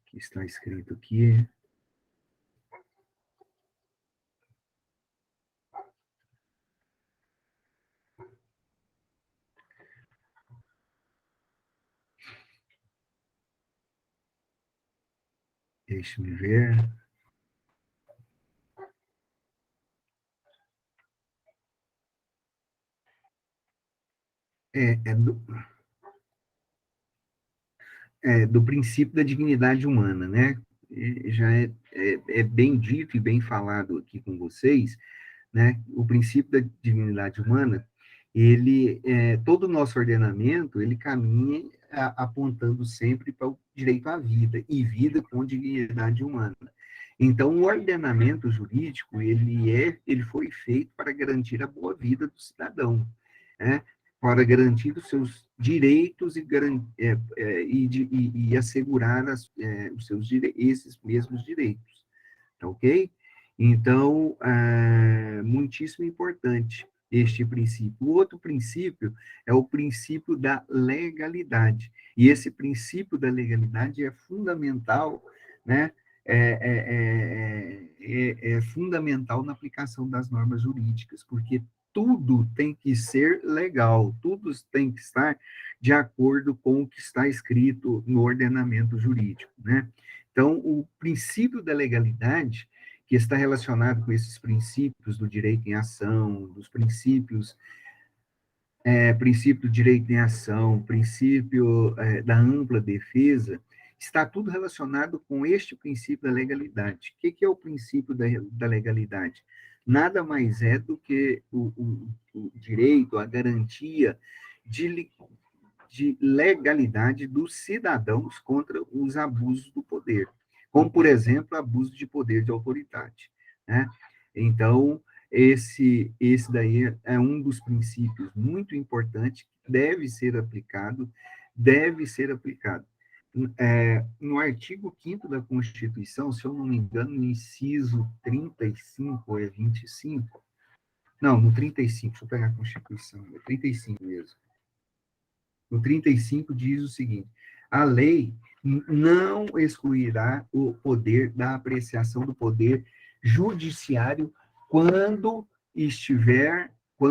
Que está escrito aqui. Deixe-me ver. Do princípio da dignidade humana, né? Já é bem dito e bem falado aqui com vocês, né? O princípio da dignidade humana, todo o nosso ordenamento, ele caminha apontando sempre para o direito à vida, e vida com dignidade humana. Então, o ordenamento jurídico, ele foi feito para garantir a boa vida do cidadão, né? Para garantir os seus direitos e assegurar esses mesmos direitos, tá ok? Então, muitíssimo importante este princípio. O outro princípio é o princípio da legalidade. E esse princípio da legalidade é fundamental, né? É fundamental na aplicação das normas jurídicas, porque tudo tem que ser legal, tudo tem que estar de acordo com o que está escrito no ordenamento jurídico, né? Então, o princípio da legalidade, que está relacionado com esses princípios do direito em ação, dos princípios, princípio do direito em ação, princípio da ampla defesa, está tudo relacionado com este princípio da legalidade. O que é o princípio da legalidade? Nada mais é do que o direito, a garantia de legalidade dos cidadãos contra os abusos do poder, como, por exemplo, abuso de poder de autoridade, né? Então, esse daí é um dos princípios muito importantes que deve ser aplicado. No artigo 5º da Constituição, se eu não me engano, no inciso 35 ou 25, não, no 35, deixa eu pegar a Constituição, é 35 mesmo. No 35 diz o seguinte: a lei não excluirá o poder da apreciação do poder judiciário quando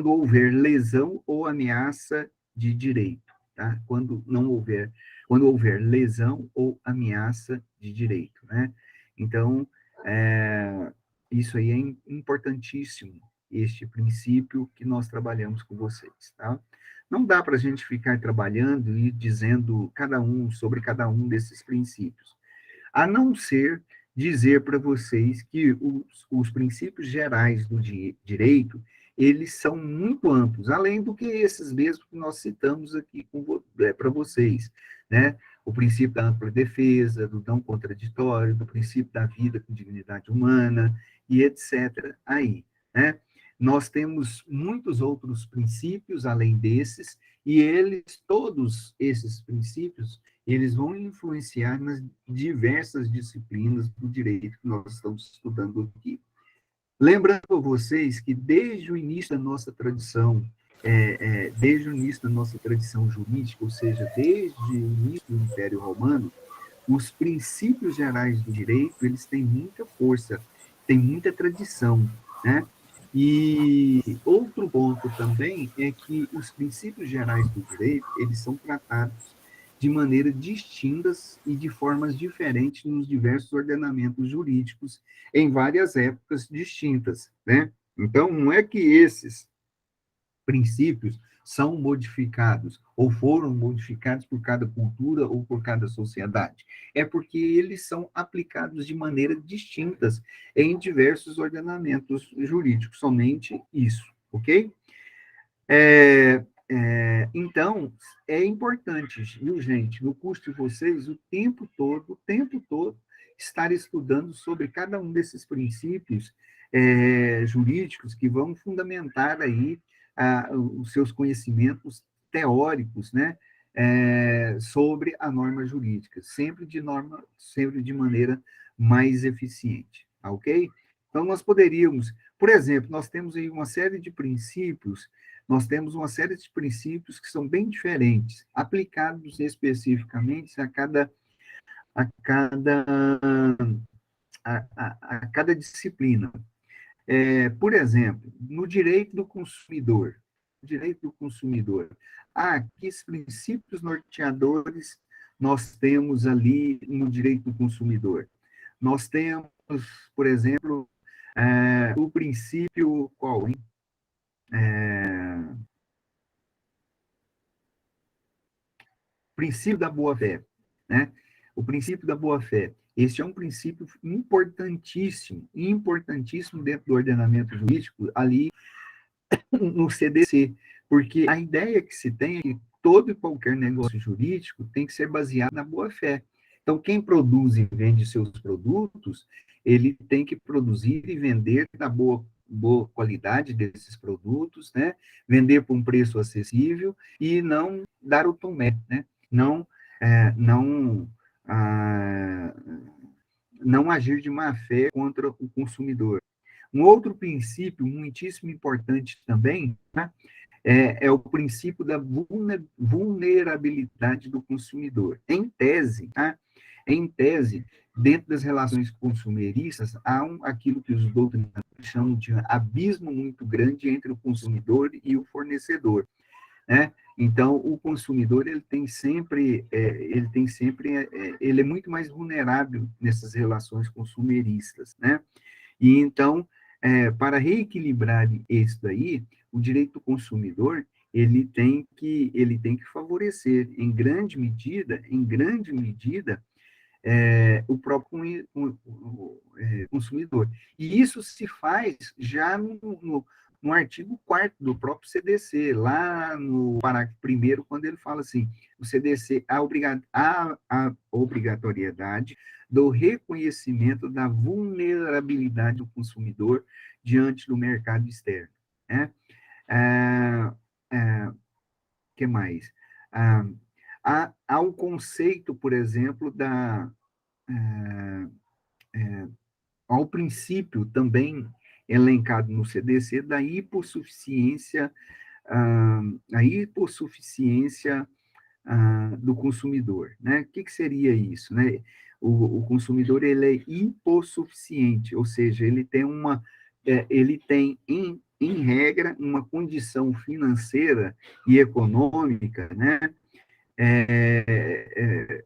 houver lesão ou ameaça de direito, tá? Quando houver lesão ou ameaça de direito, né? Então, isso aí é importantíssimo, este princípio que nós trabalhamos com vocês, tá? Não dá para a gente ficar trabalhando e dizendo sobre cada um desses princípios, a não ser dizer para vocês que os princípios gerais do direito, eles são muito amplos, além do que esses mesmos que nós citamos aqui para vocês, né? O princípio da ampla defesa, do não contraditório, do princípio da vida com dignidade humana, e etc. Aí, né? Nós temos muitos outros princípios além desses, e todos esses princípios, eles vão influenciar nas diversas disciplinas do direito que nós estamos estudando aqui. Lembrando a vocês que desde o início da nossa tradição, jurídica, ou seja, desde o início do Império Romano, os princípios gerais do direito, eles têm muita força, têm muita tradição, né? E outro ponto também é que os princípios gerais do direito, eles são tratados de maneira distintas e de formas diferentes nos diversos ordenamentos jurídicos em várias épocas distintas, né? Então, não é que esses princípios são modificados ou foram modificados por cada cultura ou por cada sociedade. É porque eles são aplicados de maneiras distintas em diversos ordenamentos jurídicos, somente isso, ok? Então, é importante, viu, gente, no curso de vocês, o tempo todo, estar estudando sobre cada um desses princípios jurídicos que vão fundamentar aí os seus conhecimentos teóricos, né, sobre a norma jurídica, sempre de maneira mais eficiente, tá ok? Então, nós poderíamos, por exemplo, nós temos aí uma série de princípios que são bem diferentes, aplicados especificamente a cada, a cada disciplina. Por exemplo, no direito do consumidor, que princípios norteadores nós temos ali no direito do consumidor? Nós temos, por exemplo, o princípio qual, hein? Princípio da boa-fé, né? O princípio da boa-fé. Este é um princípio importantíssimo dentro do ordenamento jurídico, ali no CDC, porque a ideia que se tem é que todo e qualquer negócio jurídico tem que ser baseado na boa-fé. Então, quem produz e vende seus produtos, ele tem que produzir e vender da boa qualidade desses produtos, né? Vender por um preço acessível e não dar o tomé, né? Não, não agir de má fé contra o consumidor. Um outro princípio muitíssimo importante também, né, é o princípio da vulnerabilidade do consumidor. Em tese, tá? Em tese, dentro das relações consumeristas, há aquilo que os doutrinadores chamam de abismo muito grande entre o consumidor e o fornecedor, né? Então, o consumidor ele é muito mais vulnerável nessas relações consumeristas, né? E então, para reequilibrar isso daí, o direito do consumidor ele tem que favorecer em grande medida, o próprio consumidor. E isso se faz já no artigo 4º do próprio CDC, lá no parágrafo 1º, quando ele fala assim, o CDC, a obrigatoriedade do reconhecimento da vulnerabilidade do consumidor diante do mercado externo, né? Que mais? Ah, há o conceito, por exemplo, ao princípio também elencado no CDC da hipossuficiência, a hipossuficiência do consumidor, né? O que seria isso, né? O consumidor ele é hipossuficiente, ou seja, ele tem em regra uma condição financeira e econômica, né? É,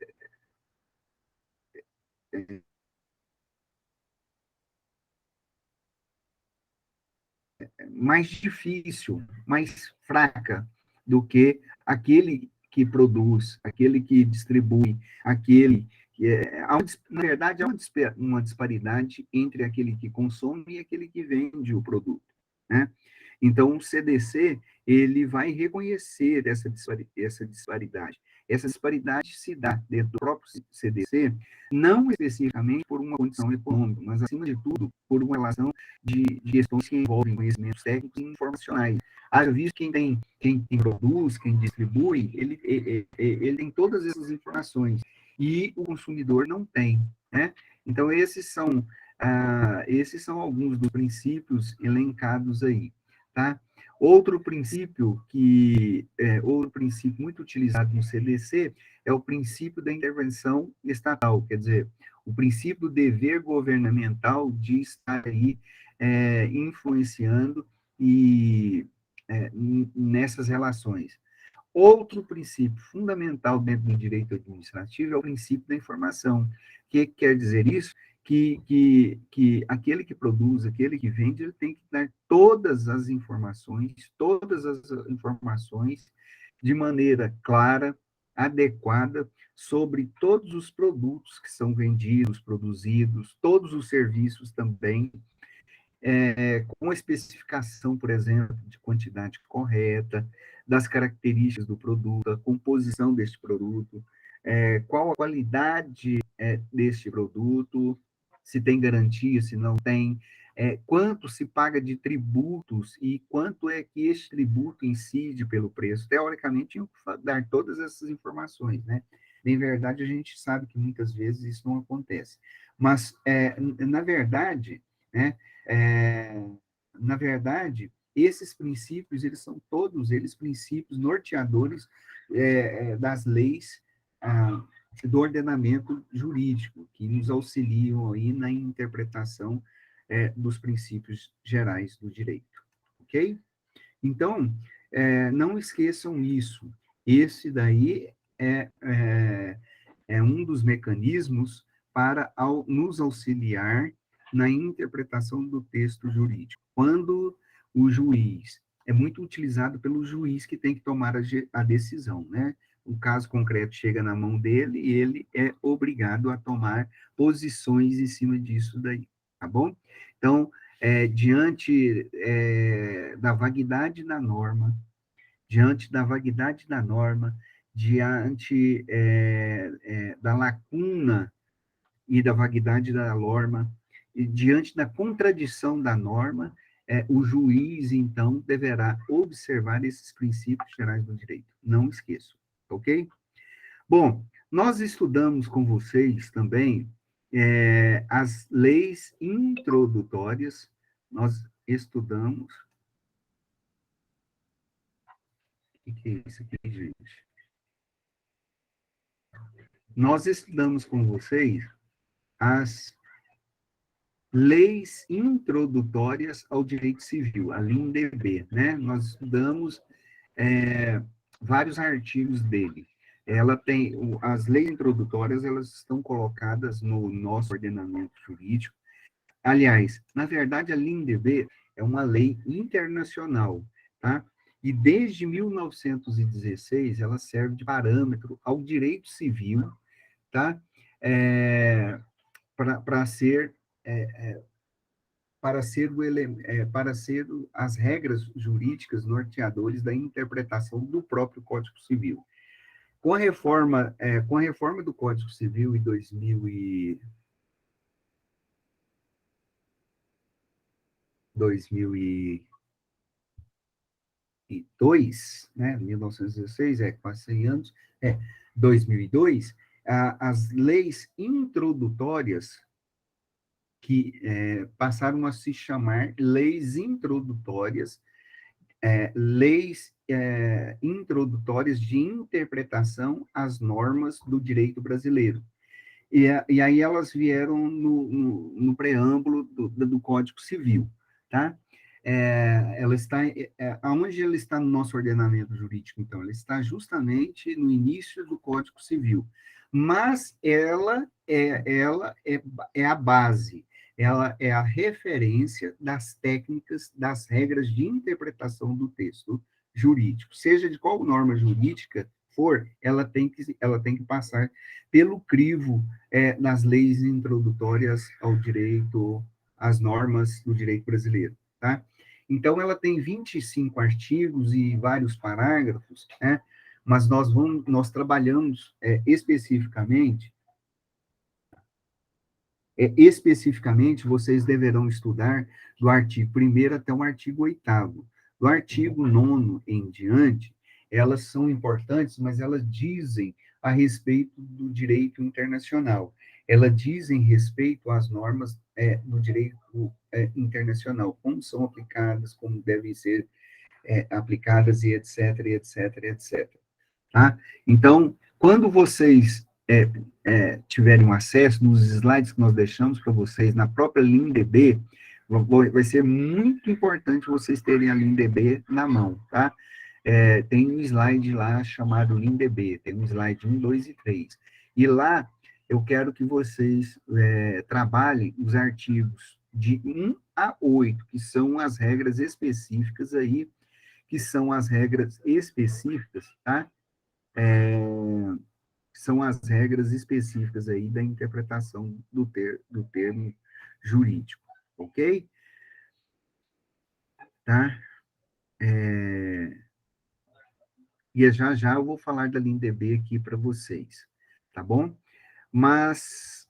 mais difícil, mais fraca do que aquele que produz, aquele que distribui, aquele que na verdade, há uma disparidade entre aquele que consome e aquele que vende o produto, né? Então, o CDC, ele vai reconhecer essa disparidade. Essa disparidade se dá dentro do próprio CDC, não especificamente por uma condição econômica, mas, acima de tudo, por uma relação de questões que envolvem conhecimentos técnicos e informacionais. Haja visto quem produz, quem distribui, ele tem todas essas informações, e o consumidor não tem, né? Então, esses são alguns dos princípios elencados aí, tá? Outro princípio muito utilizado no CDC é o princípio da intervenção estatal, quer dizer, o princípio do dever governamental de estar aí influenciando e nessas relações. Outro princípio fundamental dentro do direito administrativo é o princípio da informação. O que quer dizer isso? Que aquele que produz, aquele que vende, ele tem que dar todas as informações de maneira clara, adequada, sobre todos os produtos que são vendidos, produzidos, todos os serviços também, com especificação, por exemplo, de quantidade correta, das características do produto, a composição deste produto, qual a qualidade deste produto, se tem garantia, se não tem, quanto se paga de tributos e quanto é que este tributo incide pelo preço. Teoricamente, tinham que dar todas essas informações, né? Em verdade, a gente sabe que muitas vezes isso não acontece. Mas, na verdade, né, é, na verdade, esses princípios, eles são todos eles princípios norteadores das leis do ordenamento jurídico, que nos auxiliam aí na interpretação dos princípios gerais do direito, ok? Então, não esqueçam isso. Esse daí é um dos mecanismos para nos auxiliar na interpretação do texto jurídico. Quando o juiz é muito utilizado pelo juiz que tem que tomar a decisão, né? O caso concreto chega na mão dele e ele é obrigado a tomar posições em cima disso daí, tá bom? Então, diante da vaguidade da norma, diante da lacuna e da vaguidade da norma, e diante da contradição da norma, o juiz, então, deverá observar esses princípios gerais do direito. Não esqueçam, ok? Bom, nós estudamos com vocês também as leis introdutórias nós estudamos... O que é isso aqui, gente? Nós estudamos com vocês as leis introdutórias ao direito civil, a LINDB, né? Nós estudamos vários artigos dele. Ela tem, as leis introdutórias, elas estão colocadas no nosso ordenamento jurídico. Aliás, na verdade, a LINDB é uma lei internacional, tá? E desde 1916, ela serve de parâmetro ao direito civil, tá? Para ser as regras jurídicas norteadores da interpretação do próprio Código Civil. Com a reforma do Código Civil em 2002, né, 1916, quase 100 anos, 2002, as leis introdutórias que passaram a se chamar leis introdutórias introdutórias de interpretação às normas do direito brasileiro. E aí elas vieram no preâmbulo do Código Civil, tá? Ela está, aonde ela está no nosso ordenamento jurídico, então? Ela está justamente no início do Código Civil, mas ela é a base, ela é a referência das técnicas, das regras de interpretação do texto jurídico, seja de qual norma jurídica for, ela tem que passar pelo crivo nas leis introdutórias ao direito, às normas do direito brasileiro, tá? Então, ela tem 25 artigos e vários parágrafos, né? Mas nós trabalhamos especificamente, vocês deverão estudar do artigo 1º até o artigo 8º. Do artigo 9º em diante, elas são importantes, mas elas dizem a respeito do direito internacional. Elas dizem respeito às normas do direito internacional, como são aplicadas, como devem ser aplicadas, e etc, etc, etc. Tá? Então, quando vocês tiverem um acesso nos slides que nós deixamos para vocês na própria LINDB, vai ser muito importante vocês terem a LINDB na mão, tá? Tem um slide lá chamado LINDB, tem um slide 1, 2 e 3. E lá, eu quero que vocês trabalhem os artigos de 1 a 8, que são as regras específicas aí, tá? São as regras específicas aí da interpretação do termo jurídico, ok? Tá? E já eu vou falar da LINDB aqui para vocês, tá bom? Mas,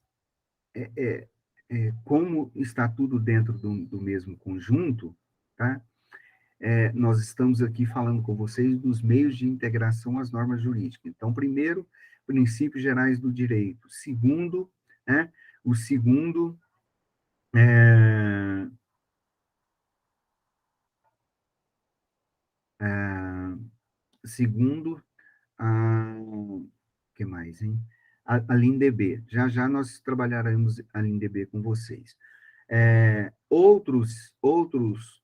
como está tudo dentro do mesmo conjunto, tá? Nós estamos aqui falando com vocês dos meios de integração às normas jurídicas. Então, primeiro, princípios gerais do direito. Segundo, o segundo segundo, o que mais, hein? A LINDB. Já nós trabalharemos a LINDB com vocês. Outros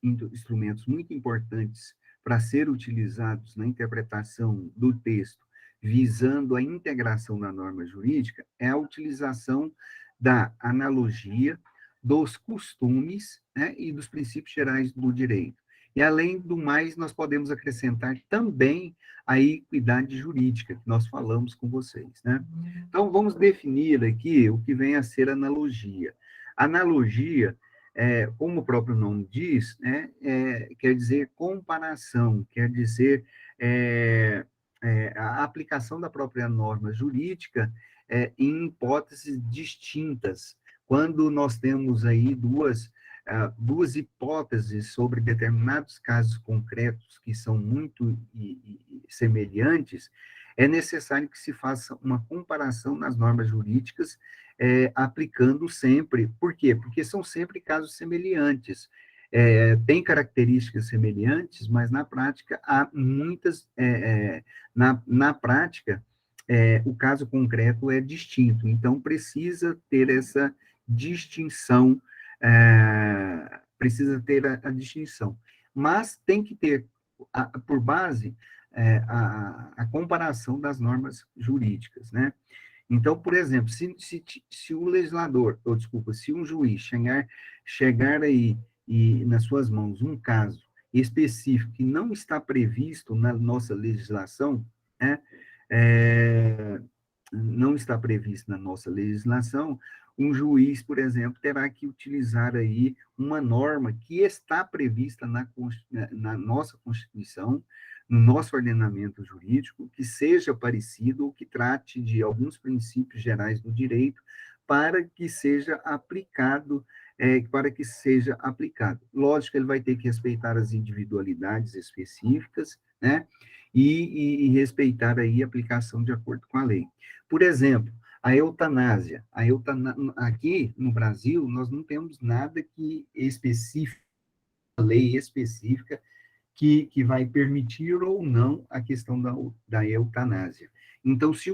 instrumentos muito importantes para ser utilizados na interpretação do texto, visando a integração da norma jurídica, é a utilização da analogia, dos costumes, né, e dos princípios gerais do direito. E, além do mais, nós podemos acrescentar também a equidade jurídica, que nós falamos com vocês, né? Então, vamos definir aqui o que vem a ser analogia. Analogia, como o próprio nome diz, né, quer dizer comparação, quer dizer a aplicação da própria norma jurídica em hipóteses distintas. Quando nós temos aí duas hipóteses sobre determinados casos concretos que são muito semelhantes, é necessário que se faça uma comparação nas normas jurídicas, aplicando sempre. Por quê? Porque são sempre casos semelhantes. tem características semelhantes, mas na prática há muitas, na prática, o caso concreto é distinto, então precisa ter essa distinção, precisa ter a distinção, mas tem que ter, por base, a comparação das normas jurídicas, né? Então, por exemplo, se o legislador, ou desculpa, se um juiz chegar aí e nas suas mãos um caso específico que não está previsto na nossa legislação, né, não está previsto na nossa legislação, um juiz, por exemplo, terá que utilizar aí uma norma que está prevista na nossa Constituição, no nosso ordenamento jurídico, que seja parecido ou que trate de alguns princípios gerais do direito para que seja aplicado, para que seja aplicado. Lógico que ele vai ter que respeitar as individualidades específicas, né, e respeitar aí a aplicação de acordo com a lei. Por exemplo, a eutanásia. Aqui no Brasil, nós não temos nada que específico, lei específica que vai permitir ou não a questão da eutanásia. Então, se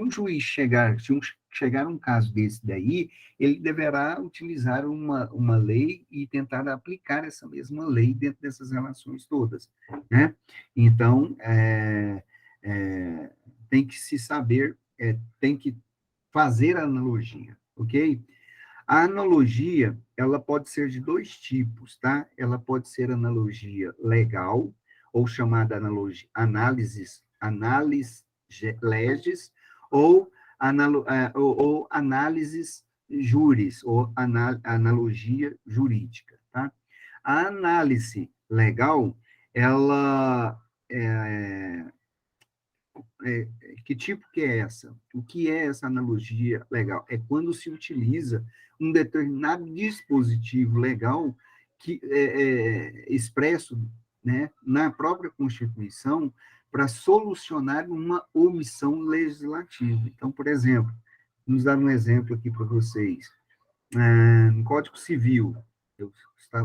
chegar um caso desse daí, ele deverá utilizar uma lei e tentar aplicar essa mesma lei dentro dessas relações todas, né? Então, tem que se saber, tem que fazer a analogia, ok? A analogia, ela pode ser de dois tipos, tá? Ela pode ser analogia legal, ou chamada análise legis, ou, ou análises juris, ou analogia jurídica, tá? A análise legal, ela que tipo que é essa? O que é essa analogia legal? É quando se utiliza um determinado dispositivo legal que expresso, né, na própria Constituição para solucionar uma omissão legislativa. Então, por exemplo, vamos dar um exemplo aqui para vocês. No Código Civil, eu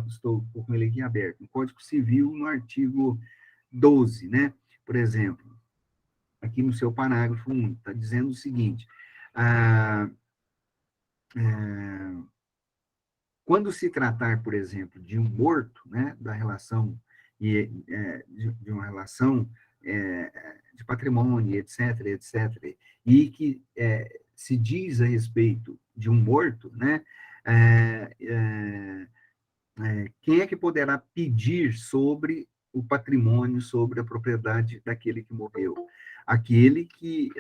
estou com ele aqui aberto, no Código Civil, no artigo 12, né, por exemplo, aqui no seu parágrafo 1, está dizendo o seguinte, quando se tratar, por exemplo, de um morto, né, da relação, de uma relação de patrimônio, etc., etc., e que se diz a respeito de um morto, né, quem é que poderá pedir sobre o patrimônio, sobre a propriedade daquele que morreu? Aquele que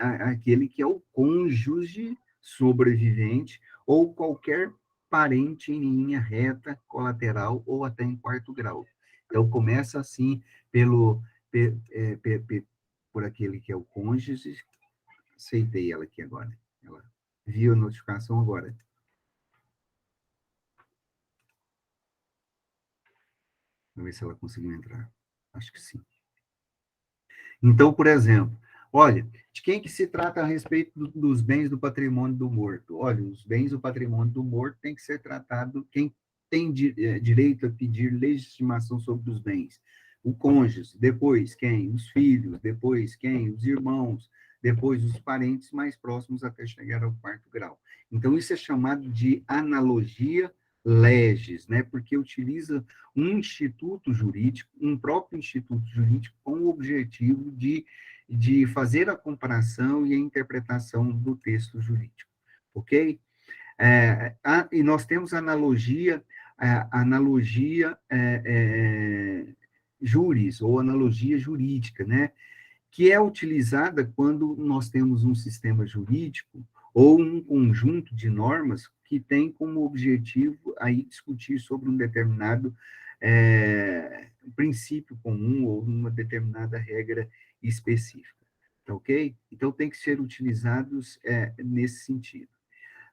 é o cônjuge sobrevivente ou qualquer parente em linha reta, colateral ou até em quarto grau. Então, começa assim por aquele que é o cônjuge. Aceitei ela aqui agora. Ela viu a notificação agora. Vamos ver se ela conseguiu entrar. Acho que sim. Então, por exemplo, olha, de quem que se trata a respeito dos bens do patrimônio do morto? Olha, os bens do patrimônio do morto tem que ser tratado, quem tem direito a pedir legitimação sobre os bens? O cônjuge, depois quem? Os filhos, depois quem? Os irmãos, depois os parentes mais próximos até chegar ao quarto grau. Então, isso é chamado de analogia legis, né? Porque utiliza um instituto jurídico, um próprio instituto jurídico, com o objetivo de fazer a comparação e a interpretação do texto jurídico, ok? E nós temos analogia juris, ou analogia jurídica, né? Que é utilizada quando nós temos um sistema jurídico ou um conjunto de normas que tem como objetivo aí discutir sobre um determinado princípio comum ou uma determinada regra específica, tá ok? Então, tem que ser utilizados nesse sentido.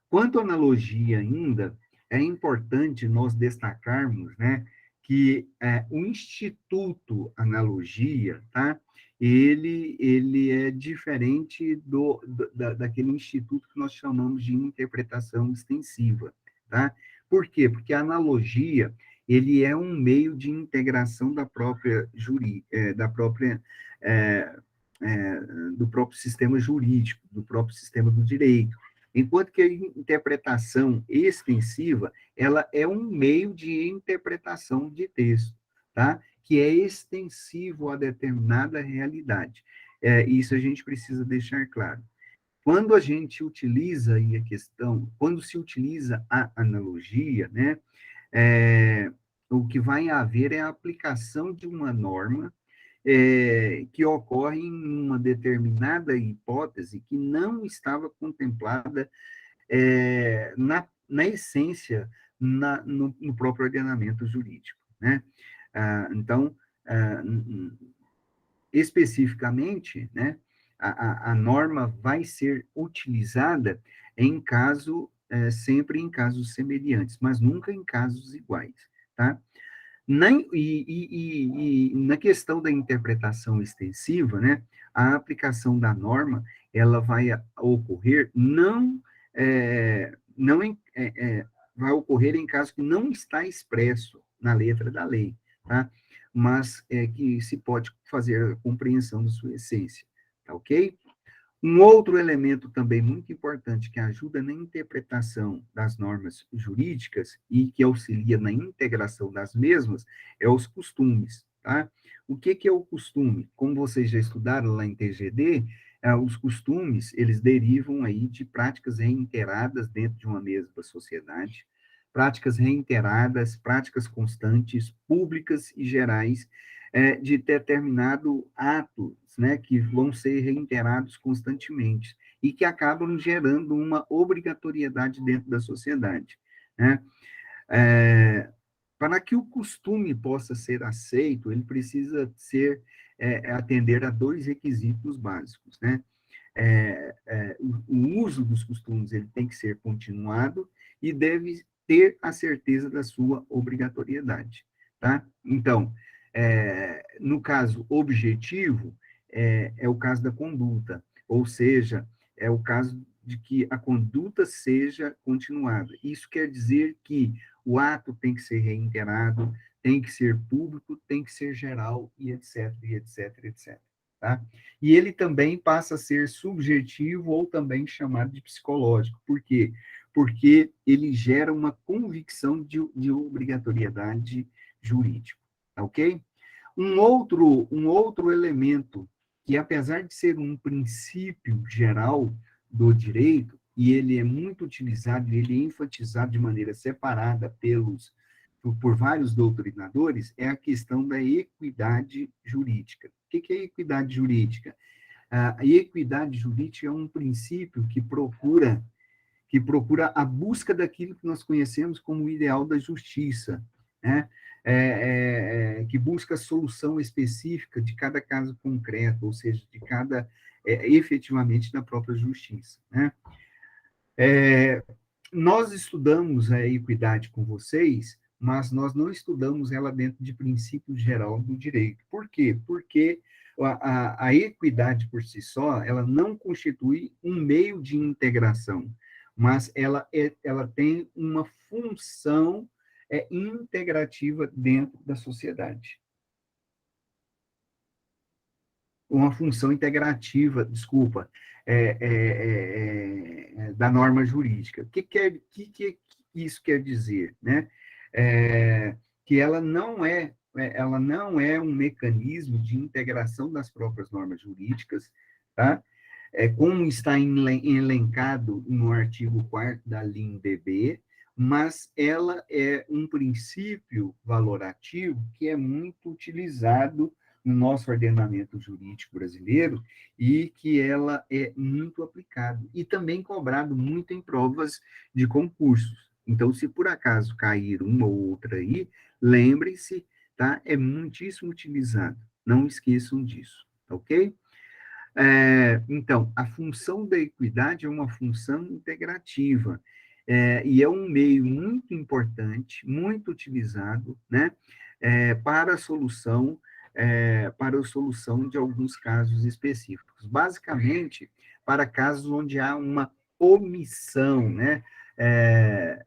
Quanto à analogia ainda, é importante nós destacarmos, né, que o Instituto Analogia, tá? Ele é diferente daquele instituto que nós chamamos de interpretação extensiva, tá? Por quê? Porque a analogia, ele é um meio de integração da própria da própria é, do próprio sistema jurídico, do próprio sistema do direito. Enquanto que a interpretação extensiva, ela é um meio de interpretação de texto, tá? Que é extensivo a determinada realidade. Isso a gente precisa deixar claro. Quando a gente utiliza aí a questão, quando se utiliza a analogia, né, o que vai haver é a aplicação de uma norma que ocorre em uma determinada hipótese que não estava contemplada na essência, no próprio ordenamento jurídico, né? Então, especificamente, né, a norma vai ser utilizada em sempre em casos semelhantes, mas nunca em casos iguais, tá? Na questão da interpretação extensiva, né, a aplicação da norma, ela vai ocorrer não vai ocorrer em caso que não está expresso na letra da lei, tá? Mas que se pode fazer a compreensão da sua essência, tá ok? Um outro elemento também muito importante que ajuda na interpretação das normas jurídicas e que auxilia na integração das mesmas é os costumes, tá? O que é o costume? Como vocês já estudaram lá em TGD, os costumes, eles derivam aí de práticas reiteradas dentro de uma mesma sociedade, práticas reiteradas, práticas constantes, públicas e gerais, de determinado ato, né, que vão ser reiterados constantemente e que acabam gerando uma obrigatoriedade dentro da sociedade, né? Para que o costume possa ser aceito, ele precisa atender a dois requisitos básicos, né? O uso dos costumes ele tem que ser continuado e deve ter a certeza da sua obrigatoriedade, tá? Então, no caso objetivo, é o caso da conduta, ou seja, é o caso de que a conduta seja continuada. Isso quer dizer que o ato tem que ser reiterado, tem que ser público, tem que ser geral, e etc, e etc, etc. Tá? E ele também passa a ser subjetivo ou também chamado de psicológico. Por quê? Porque ele gera uma convicção de obrigatoriedade jurídica. Tá ok? Um outro elemento que, apesar de ser um princípio geral do direito, e ele é muito utilizado, ele é enfatizado de maneira separada por vários doutrinadores, é a questão da equidade jurídica. O que é equidade jurídica? A equidade jurídica é um princípio que procura a busca daquilo que nós conhecemos como o ideal da justiça, né? Que busca a solução específica de cada caso concreto, ou seja, de cada, efetivamente, da própria justiça, né? Nós estudamos a equidade com vocês, mas nós não estudamos ela dentro de princípio geral do direito. Por quê? Porque a equidade por si só, ela não constitui um meio de integração, mas ela tem uma função integrativa dentro da sociedade. Uma função integrativa, desculpa, da norma jurídica. O que isso quer dizer? Né? Que ela não é um mecanismo de integração das próprias normas jurídicas, tá? Como está elencado no artigo 4º da LIN-DB, mas ela é um princípio valorativo que é muito utilizado no nosso ordenamento jurídico brasileiro e que ela é muito aplicada e também cobrado muito em provas de concursos. Então, se por acaso cair uma ou outra aí, lembrem-se, tá? É muitíssimo utilizado. Não esqueçam disso, ok? Então, a função da equidade é uma função integrativa, e é um meio muito importante, muito utilizado, né, para a solução de alguns casos específicos. Basicamente, para casos onde há uma omissão, né,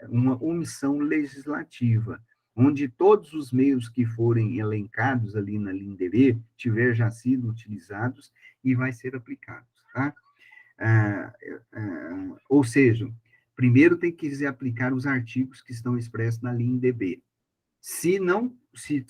uma omissão legislativa, onde todos os meios que forem elencados ali na LINDB tiver já sido utilizados e vai ser aplicados, tá? Ou seja, primeiro tem que se aplicar os artigos que estão expressos na LINDB. Se não, se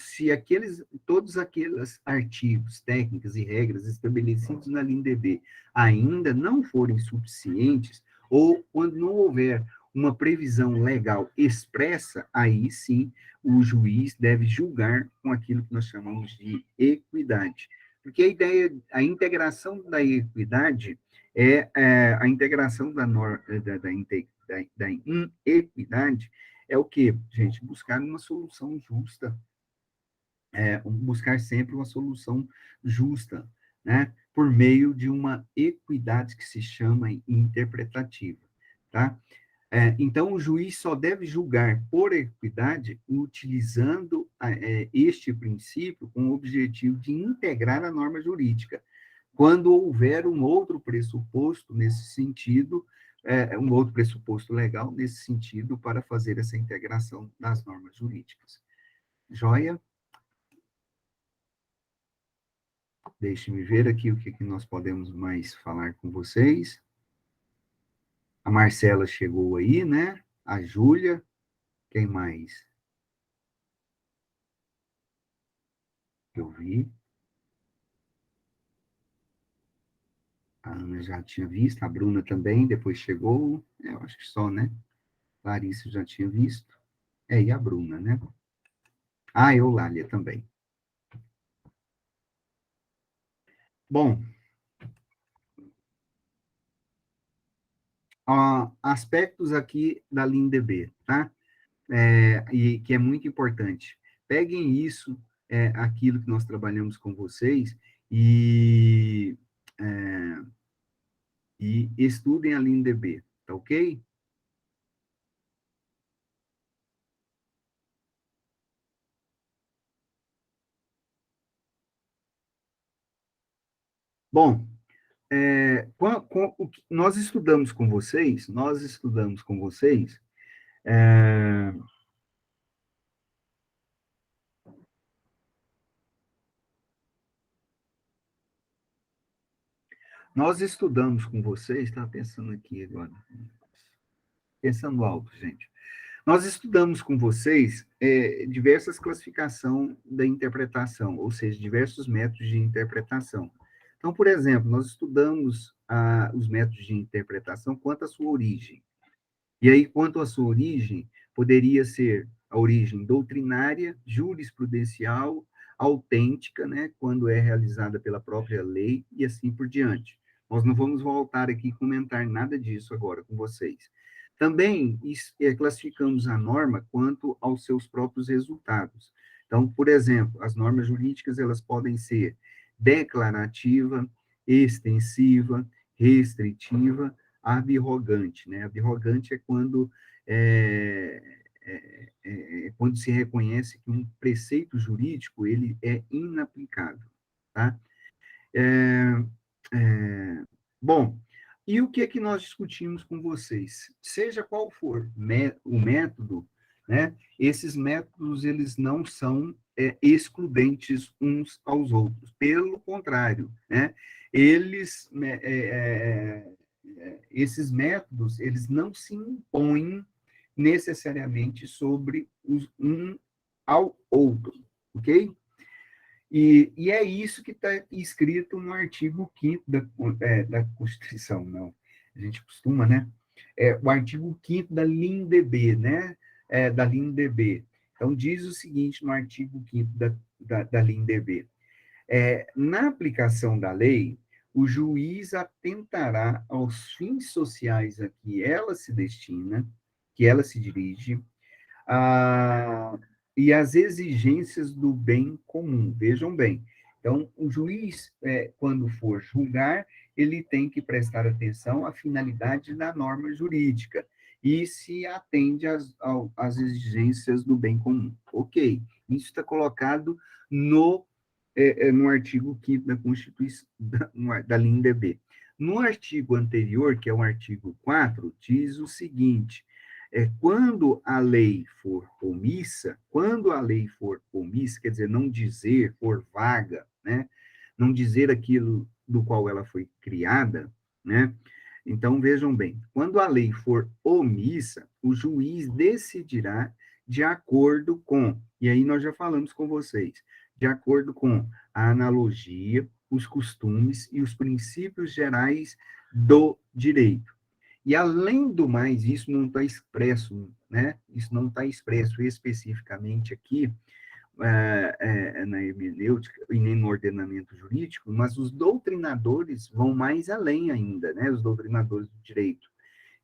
todos aqueles artigos, técnicas e regras estabelecidos na LINDB ainda não forem suficientes, ou quando não houver uma previsão legal expressa, aí sim o juiz deve julgar com aquilo que nós chamamos de equidade. Porque a integração da equidade a integração da inequidade é o quê, gente? Buscar uma solução justa, buscar sempre uma solução justa, né? Por meio de uma equidade que se chama interpretativa, tá? Então, o juiz só deve julgar por equidade utilizando este princípio com o objetivo de integrar a norma jurídica. Quando houver um outro pressuposto nesse sentido, um outro pressuposto legal nesse sentido para fazer essa integração das normas jurídicas. Joia? Deixe-me ver aqui o que nós podemos mais falar com vocês. A Marcela chegou aí, né? A Júlia. Quem mais? Eu vi. A Ana já tinha visto, a Bruna também, depois chegou. Eu acho que só, né? Larissa já tinha visto. E a Bruna, né? Ah, Eulália também. Bom, aspectos aqui da LINDB, tá? E que é muito importante. Peguem isso, aquilo que nós trabalhamos com vocês, e, e estudem a LINDB, tá ok? Bom, nós estudamos com vocês, é, estava pensando aqui agora, pensando alto, gente. Nós estudamos com vocês diversas classificações da interpretação, ou seja, diversos métodos de interpretação. Então, por exemplo, nós estudamos os métodos de interpretação quanto à sua origem. E aí, quanto à sua origem, poderia ser a origem doutrinária, jurisprudencial, autêntica, né, quando é realizada pela própria lei, e assim por diante. Nós não vamos voltar aqui e comentar nada disso agora com vocês. Também classificamos a norma quanto aos seus próprios resultados. Então, por exemplo, as normas jurídicas elas podem ser declarativa, extensiva, restritiva, abrogante, né? Abrogante é quando se reconhece que um preceito jurídico ele é inaplicável, tá? Bom, e o que é que nós discutimos com vocês? Seja qual for o método, né? Esses métodos eles não são excludentes uns aos outros. Pelo contrário, né? Eles esses métodos, eles não se impõem necessariamente sobre um ao outro, ok? E é isso que está escrito no artigo 5º da Constituição, não. A gente costuma, né? O artigo 5º da LINDB, né? Da LINDB. Então, diz o seguinte no artigo 5º da LINDB. Na aplicação da lei, o juiz atentará aos fins sociais a que ela se destina, que ela se dirige, e às exigências do bem comum. Vejam bem. Então, o juiz, quando for julgar, ele tem que prestar atenção à finalidade da norma jurídica e se atende às exigências do bem comum. Ok, isso está colocado no artigo 5º da Constituição, da LINDB. No artigo anterior, que é o artigo 4, diz o seguinte, quando a lei for, ou omissa, quando a lei for omissa, quer dizer, não dizer, for vaga, né? Não dizer aquilo do qual ela foi criada, né? Então, vejam bem, quando a lei for omissa, o juiz decidirá de acordo com, e aí nós já falamos com vocês, de acordo com a analogia, os costumes e os princípios gerais do direito. E, além do mais, isso não está expresso, né? Isso não está expresso especificamente aqui na hermenêutica e nem no ordenamento jurídico, mas os doutrinadores vão mais além ainda, né? Os doutrinadores do direito.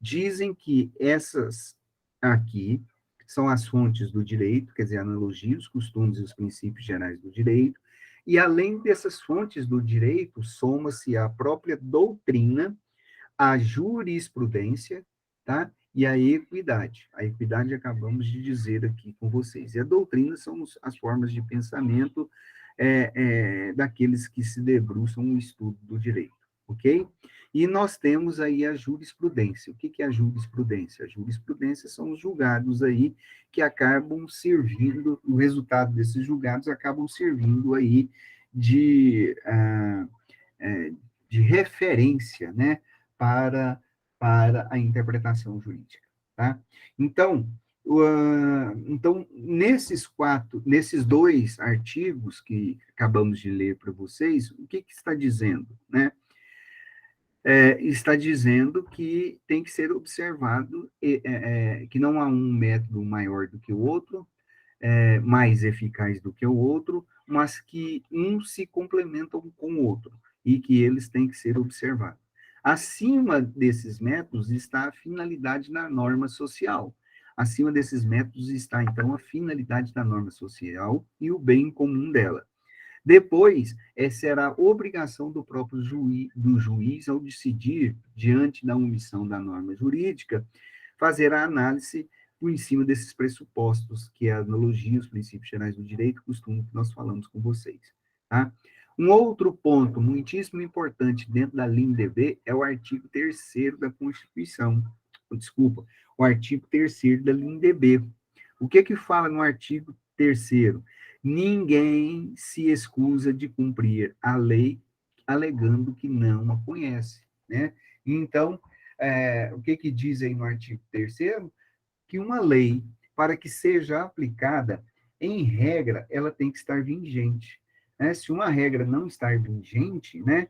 Dizem que essas aqui são as fontes do direito, quer dizer, a analogia, os costumes e os princípios gerais do direito, e, além dessas fontes do direito, soma-se a própria doutrina, a jurisprudência, tá? E a equidade. A equidade acabamos de dizer aqui com vocês. E a doutrina são as formas de pensamento daqueles que se debruçam no estudo do direito, ok? E nós temos aí a jurisprudência. O que é a jurisprudência? A jurisprudência são os julgados aí que acabam servindo, o resultado desses julgados acabam servindo aí de referência, né? Para a interpretação jurídica, tá? Então, nesses dois artigos que acabamos de ler para vocês, o que está dizendo, né? Está dizendo que tem que ser observado, que não há um método maior do que o outro, mais eficaz do que o outro, mas que um se complementam com o outro, e que eles têm que ser observados. Acima desses métodos está a finalidade da norma social. Acima desses métodos está, então, a finalidade da norma social e o bem comum dela. Depois, será obrigação do próprio juiz, ao decidir, diante da omissão da norma jurídica, fazer a análise por cima desses pressupostos, que é a analogia, os princípios gerais do direito, costume que nós falamos com vocês, tá? Um outro ponto muitíssimo importante dentro da LINDB é o artigo 3º da Constituição. Desculpa, o artigo 3º da LINDB. O que fala no artigo 3º? Ninguém se excusa de cumprir a lei alegando que não a conhece, né? Então, o que diz aí no artigo 3º? Que uma lei, para que seja aplicada, em regra, ela tem que estar vigente. Né? Se uma regra não estar vigente, né,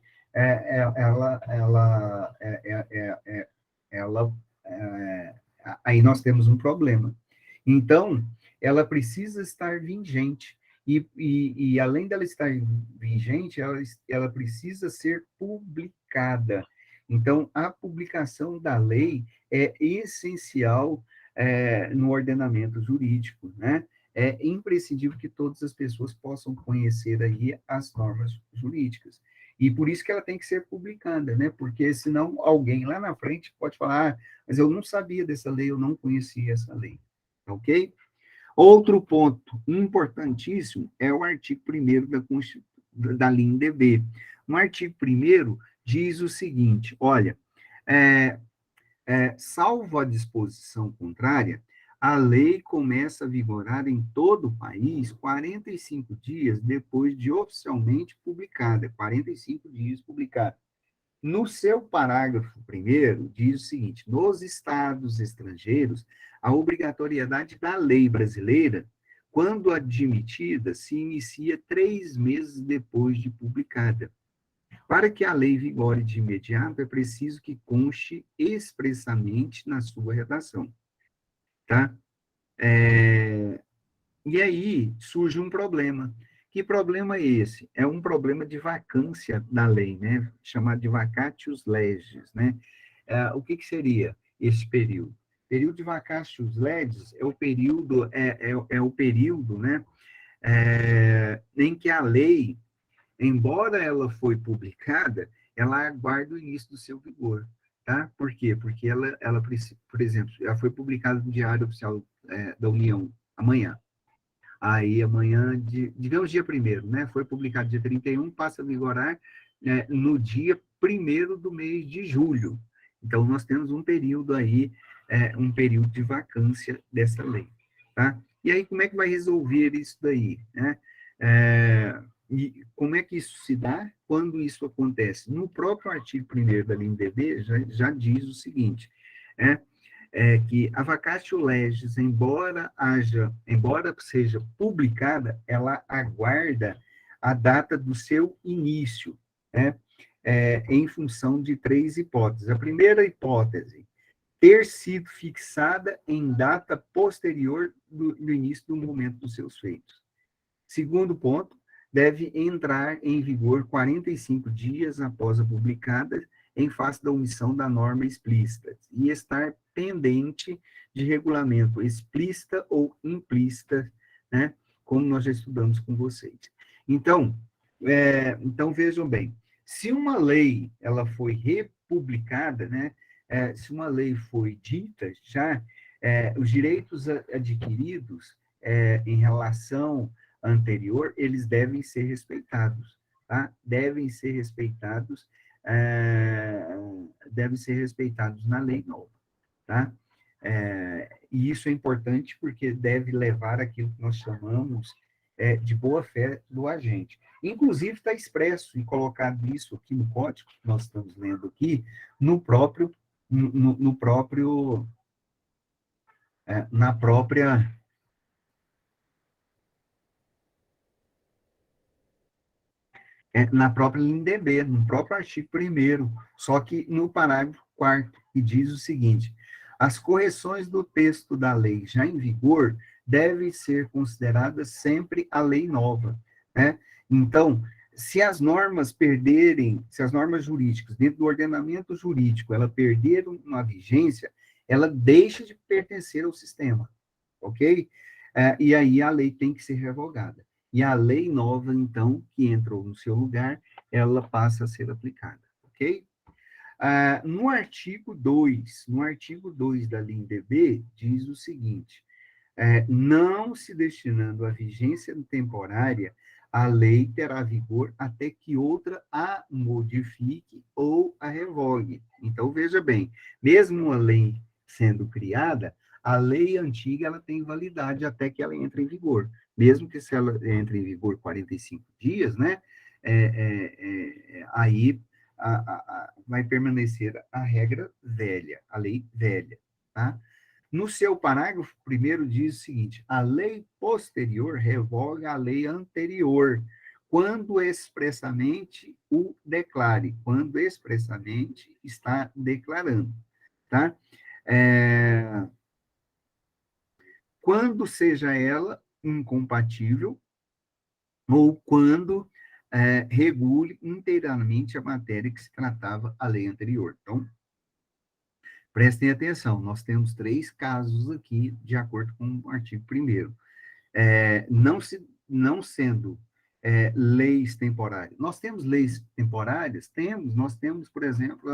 aí nós temos um problema. Então, ela precisa estar vigente. E além dela estar vigente, ela precisa ser publicada. Então, a publicação da lei é essencial no ordenamento jurídico, né? É imprescindível que todas as pessoas possam conhecer aí as normas jurídicas. E por isso que ela tem que ser publicada, né? Porque senão alguém lá na frente pode falar, mas eu não sabia dessa lei, eu não conhecia essa lei, ok? Outro ponto importantíssimo é o artigo 1º da LINDB. No artigo 1º diz o seguinte, olha, salvo a disposição contrária, a lei começa a vigorar em todo o país 45 dias depois de oficialmente publicada, 45 dias publicada. No seu parágrafo 1º, diz o seguinte, nos estados estrangeiros, a obrigatoriedade da lei brasileira, quando admitida, se inicia 3 meses depois de publicada. Para que a lei vigore de imediato, é preciso que conste expressamente na sua redação, tá? E aí surge um problema. Que problema é esse? É um problema de vacância da lei, né? Chamado de vacatius legis, né? O que seria esse período? O período de vacatius legis é o período, né? Em que a lei, embora ela foi publicada, ela aguarda o início do seu vigor, tá? Por quê? Porque ela por exemplo, ela foi publicada no Diário Oficial da União amanhã. Aí amanhã, digamos dia 1º, né? Foi publicado dia 31, passa a vigorar no dia 1º do mês de julho. Então, nós temos um período aí, um período de vacância dessa lei, tá? E aí, como é que vai resolver isso daí, né? E como é que isso se dá? Quando isso acontece? No próprio artigo 1º da LINDB já diz o seguinte, né? Que a vacatio legis, embora seja publicada, ela aguarda a data do seu início, né? Em função de 3 hipóteses. A primeira hipótese, ter sido fixada em data posterior do início do momento dos seus feitos. Segundo ponto, deve entrar em vigor 45 dias após a publicada, em face da omissão da norma explícita, e estar pendente de regulamento explícita ou implícita, né, como nós já estudamos com vocês. Então, vejam bem, se uma lei ela foi republicada, né, se uma lei foi dita, já os direitos adquiridos em relação anterior, eles devem ser respeitados, tá? Devem ser respeitados na lei nova, tá? E isso é importante porque deve levar aquilo que nós chamamos de boa-fé do agente. Inclusive, está expresso e colocado isso aqui no código que nós estamos lendo aqui, na própria na própria LINDB, no próprio artigo 1º, só que no parágrafo 4º, que diz o seguinte: as correções do texto da lei já em vigor devem ser consideradas sempre a lei nova, né? Então, se as normas jurídicas, dentro do ordenamento jurídico, ela perder uma vigência, ela deixa de pertencer ao sistema, ok? E aí a lei tem que ser revogada. E a lei nova, então, que entrou no seu lugar, ela passa a ser aplicada, ok? No artigo 2 da LINDB, diz o seguinte: não se destinando à vigência temporária, a lei terá vigor até que outra a modifique ou a revogue. Então, veja bem, mesmo uma lei sendo criada, a lei antiga ela tem validade até que ela entre em vigor. Mesmo que se ela entre em vigor 45 dias, né, aí vai permanecer a regra velha, a lei velha, tá? No seu parágrafo 1º diz o seguinte: a lei posterior revoga a lei anterior, quando expressamente o declare, quando expressamente está declarando, tá? Quando seja ela incompatível ou quando regule inteiramente a matéria que se tratava a lei anterior. Então, prestem atenção, nós temos 3 casos aqui, de acordo com o artigo 1º. Não sendo leis temporárias. Nós temos leis temporárias? Nós temos, por exemplo,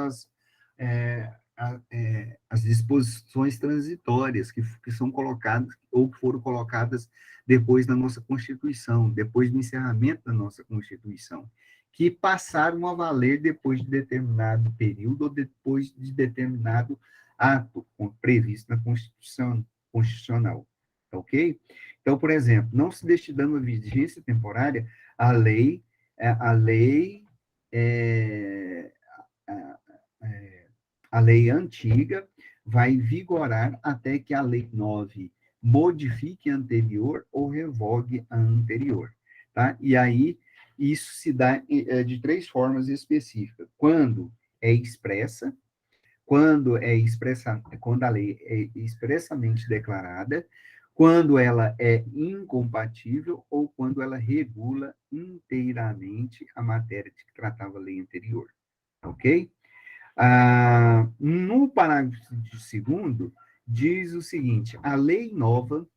as disposições transitórias que são colocadas, ou que foram colocadas depois da nossa Constituição, depois do encerramento da nossa Constituição, que passaram a valer depois de determinado período ou depois de determinado ato previsto na Constituição Constitucional, ok? Então, por exemplo, não se destinando a vigência temporária, a lei a lei antiga vai vigorar até que a lei 9 modifique a anterior ou revogue a anterior, tá? E aí, isso se dá de 3 formas específicas. Quando é expressa, quando a lei é expressamente declarada, quando ela é incompatível ou quando ela regula inteiramente a matéria de que tratava a lei anterior, ok? No parágrafo 2º, diz o seguinte: a lei nova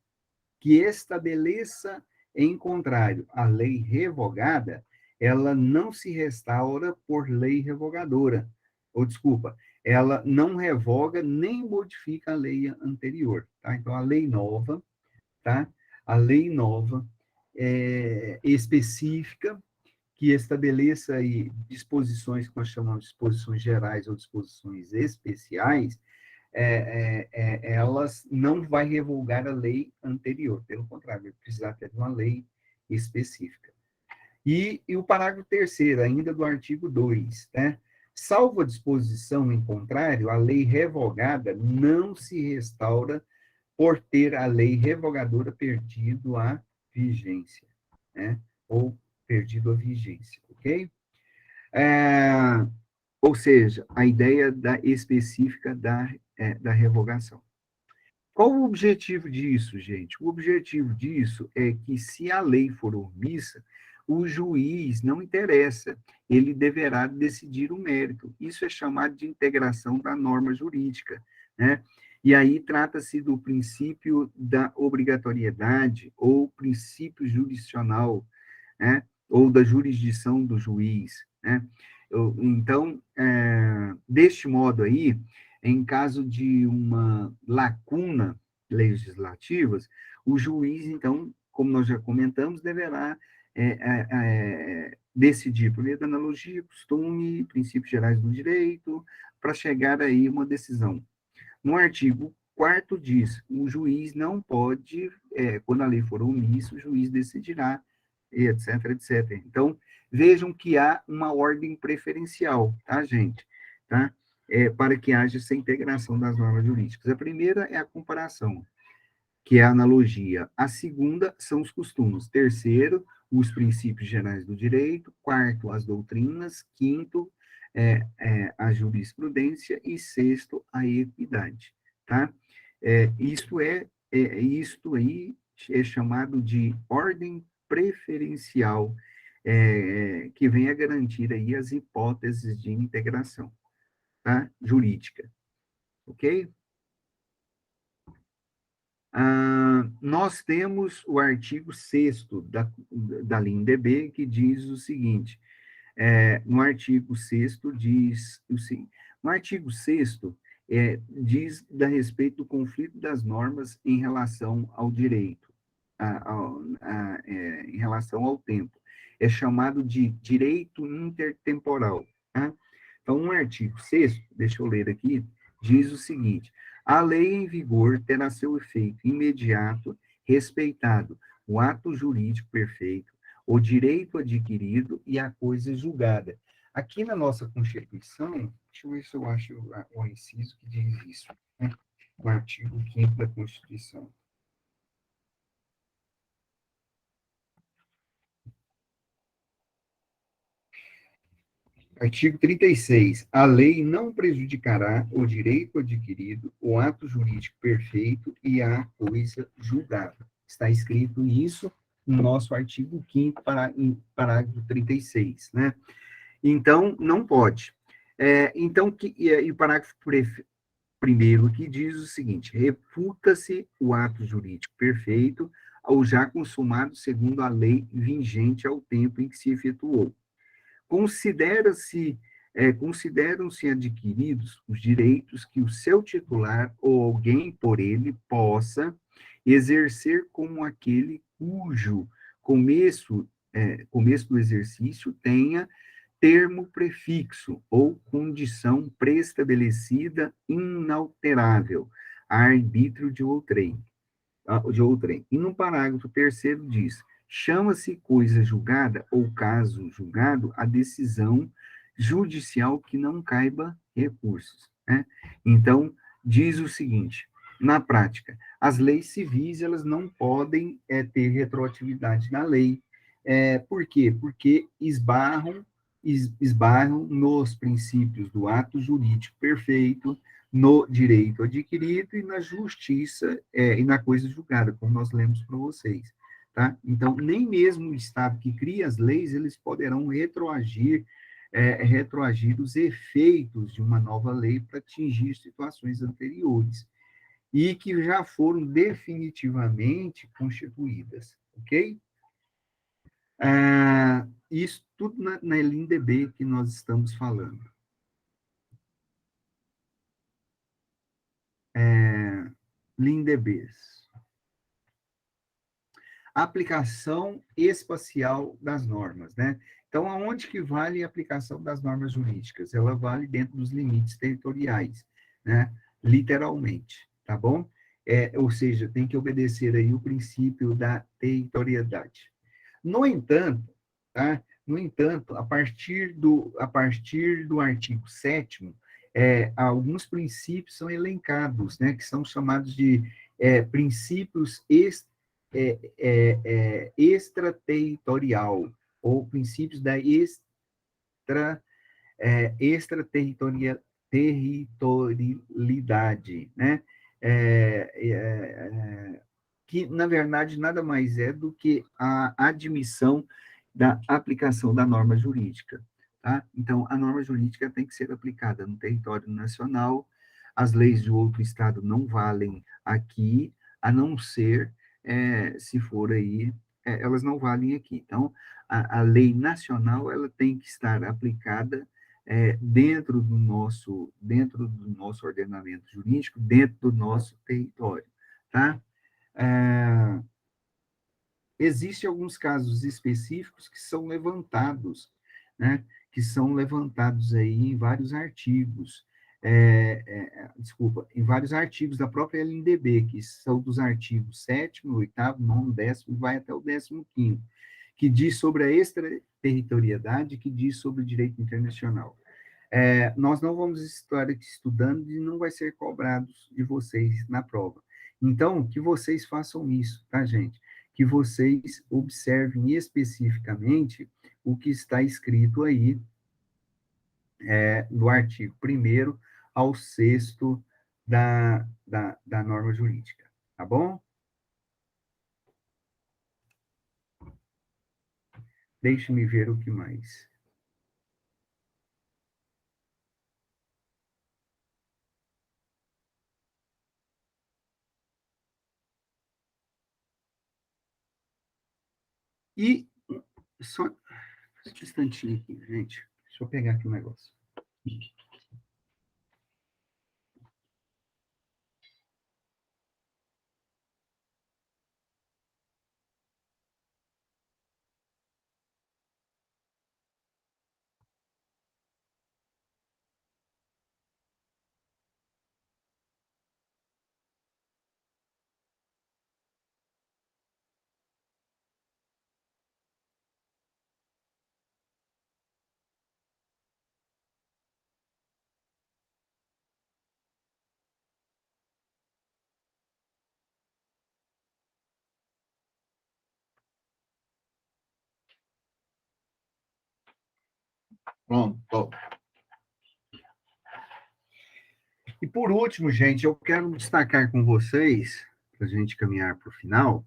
que estabeleça em contrário à lei revogada, ela não se restaura por lei revogadora, ou desculpa, ela não revoga nem modifica a lei anterior, tá? Então, a lei nova, tá? A lei nova específica que estabeleça aí disposições que nós chamamos de disposições gerais ou disposições especiais, elas não vai revogar a lei anterior, pelo contrário, vai precisar até de uma lei específica. E o parágrafo 3º, ainda do artigo 2, né? Salvo a disposição em contrário, a lei revogada não se restaura por ter a lei revogadora perdido a vigência, né? Ou perdido a vigência, ok? Ou seja, a ideia específica da revogação. Qual o objetivo disso, gente? O objetivo disso é que, se a lei for omissa, o juiz não interessa, ele deverá decidir o mérito. Isso é chamado de integração da norma jurídica, né? E aí trata-se do princípio da obrigatoriedade ou princípio jurisdicional, né? Ou da jurisdição do juiz, né? Então, deste modo aí, em caso de uma lacuna legislativa, o juiz, então, como nós já comentamos, deverá decidir por meio da analogia, costume, princípios gerais do direito, para chegar aí uma decisão. No artigo 4º diz, o juiz não pode, quando a lei for omissa, o juiz decidirá, etc, etc. Então, vejam que há uma ordem preferencial, tá, gente? Tá? Para que haja essa integração das normas jurídicas. A primeira é a comparação, que é a analogia. A segunda são os costumes. Terceiro, os princípios gerais do direito. Quarto, as doutrinas. Quinto, a jurisprudência. E sexto, a equidade. Tá? Isto aí é chamado de ordem preferencial, que vem a garantir aí as hipóteses de integração, tá? Jurídica. Ok? Nós temos o artigo 6º da LINDB, que diz o seguinte, no artigo 6º diz o seguinte, no artigo 6º diz a respeito do conflito das normas em relação ao direito, em relação ao tempo. É chamado de direito intertemporal. Tá? Então, no artigo 6º, deixa eu ler aqui, diz o seguinte, a lei em vigor terá seu efeito imediato, respeitado o ato jurídico perfeito, o direito adquirido e a coisa julgada. Aqui na nossa Constituição, deixa eu ver se eu acho o inciso que diz isso, né? O artigo 5º da Constituição. Artigo 36. A lei não prejudicará o direito adquirido, o ato jurídico perfeito e a coisa julgada. Está escrito isso no nosso artigo 5º, parágrafo 36, né? Então, não pode. E o parágrafo primeiro que diz o seguinte, refuta-se o ato jurídico perfeito ou já consumado segundo a lei vigente ao tempo em que se efetuou. Consideram-se adquiridos os direitos que o seu titular ou alguém por ele possa exercer como aquele cujo começo do exercício tenha termo prefixo ou condição pré-estabelecida inalterável, a arbítrio de outrem. E no parágrafo 3º diz, chama-se coisa julgada ou caso julgado a decisão judicial que não caiba recursos, né? Então, diz o seguinte, na prática, as leis civis, elas não podem ter retroatividade na lei. Por quê? Porque esbarram nos princípios do ato jurídico perfeito, no direito adquirido e na justiça e na coisa julgada, como nós lemos para vocês. Tá? Então, nem mesmo o Estado que cria as leis, eles poderão retroagir os efeitos de uma nova lei para atingir situações anteriores e que já foram definitivamente constituídas, ok? Isso tudo na LINDB que nós estamos falando. LINDBs. Aplicação espacial das normas, né? Então, aonde que vale a aplicação das normas jurídicas? Ela vale dentro dos limites territoriais, né? literalmente, tá bom? Ou seja, tem que obedecer aí o princípio da territorialidade. No entanto, tá? No entanto, a partir do artigo 7º, alguns princípios são elencados, né, que são chamados de princípios extraterritorial, ou princípios da extraterritorialidade, né? É, é, que, na verdade, nada mais é do que a admissão da aplicação da norma jurídica. Tá? Então, a norma jurídica tem que ser aplicada no território nacional, as leis de outro estado não valem aqui, a não ser, se for aí, elas não valem aqui. Então, a lei nacional, ela tem que estar aplicada dentro do nosso ordenamento jurídico, dentro do nosso território, tá? É, Existem alguns casos específicos que são levantados, né? Que são levantados aí em vários artigos, desculpa, em vários artigos da própria LNDB, que são dos artigos 7º, 8º, 9º, 10º, vai até o 15º, que diz sobre a extraterritorialidade, que diz sobre o direito internacional. Nós não vamos estar aqui estudando e não vai ser cobrado de vocês na prova. Então, que vocês façam isso, tá, gente? Que vocês observem especificamente o que está escrito aí do artigo 1º ao 6º da norma jurídica, tá bom? Deixe-me ver o que mais. E só um instantinho aqui, gente. Deixa eu pegar aqui um negócio. Pronto. E por último, gente, eu quero destacar com vocês, para a gente caminhar para o final,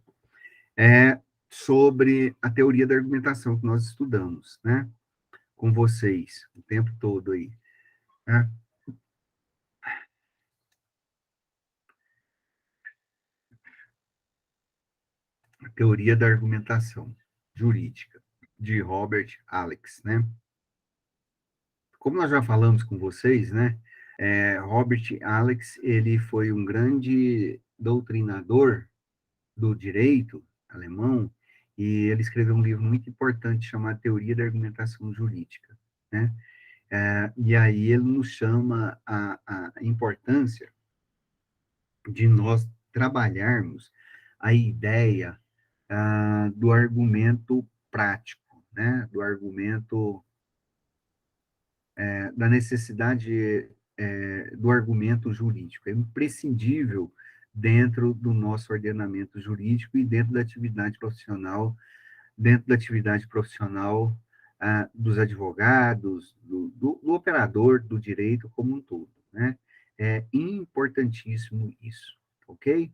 sobre a teoria da argumentação que nós estudamos, né? Com vocês, o tempo todo aí, né? A teoria da argumentação jurídica, de Robert Alex, né? Como nós já falamos com vocês, né? Robert Alex, ele foi um grande doutrinador do direito alemão, e ele escreveu um livro muito importante chamado Teoria da Argumentação Jurídica, né? E aí ele nos chama a importância de nós trabalharmos a ideia do argumento prático, né? Do argumento, da necessidade do argumento jurídico. É imprescindível dentro do nosso ordenamento jurídico e dentro da atividade profissional dos advogados, do operador do direito como um todo, né? É importantíssimo isso, ok?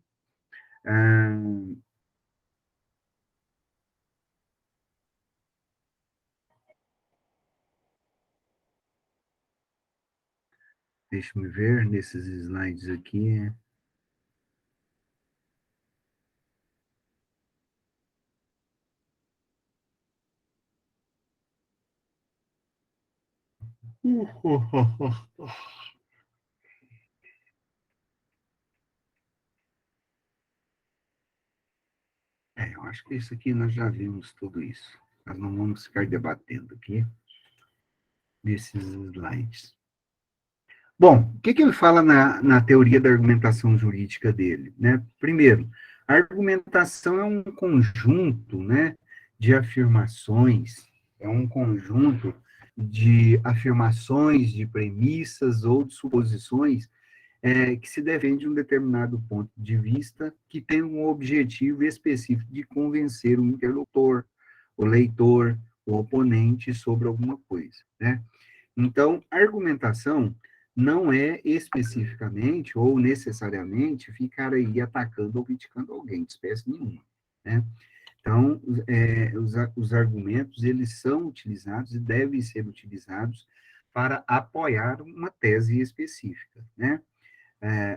Deixa-me ver nesses slides aqui. Eu acho que isso aqui nós já vimos tudo isso. Nós não vamos ficar debatendo aqui nesses slides. Bom, o que ele fala na teoria da argumentação jurídica dele, né? Primeiro, a argumentação é um conjunto, né, de afirmações, é um conjunto de afirmações, de premissas ou de suposições que se defende um determinado ponto de vista que tem um objetivo específico de convencer o interlocutor, o leitor, o oponente sobre alguma coisa, né? Então, argumentação não é especificamente ou necessariamente ficar aí atacando ou criticando alguém, de espécie nenhuma, né? Então, os argumentos, eles são utilizados e devem ser utilizados para apoiar uma tese específica, né?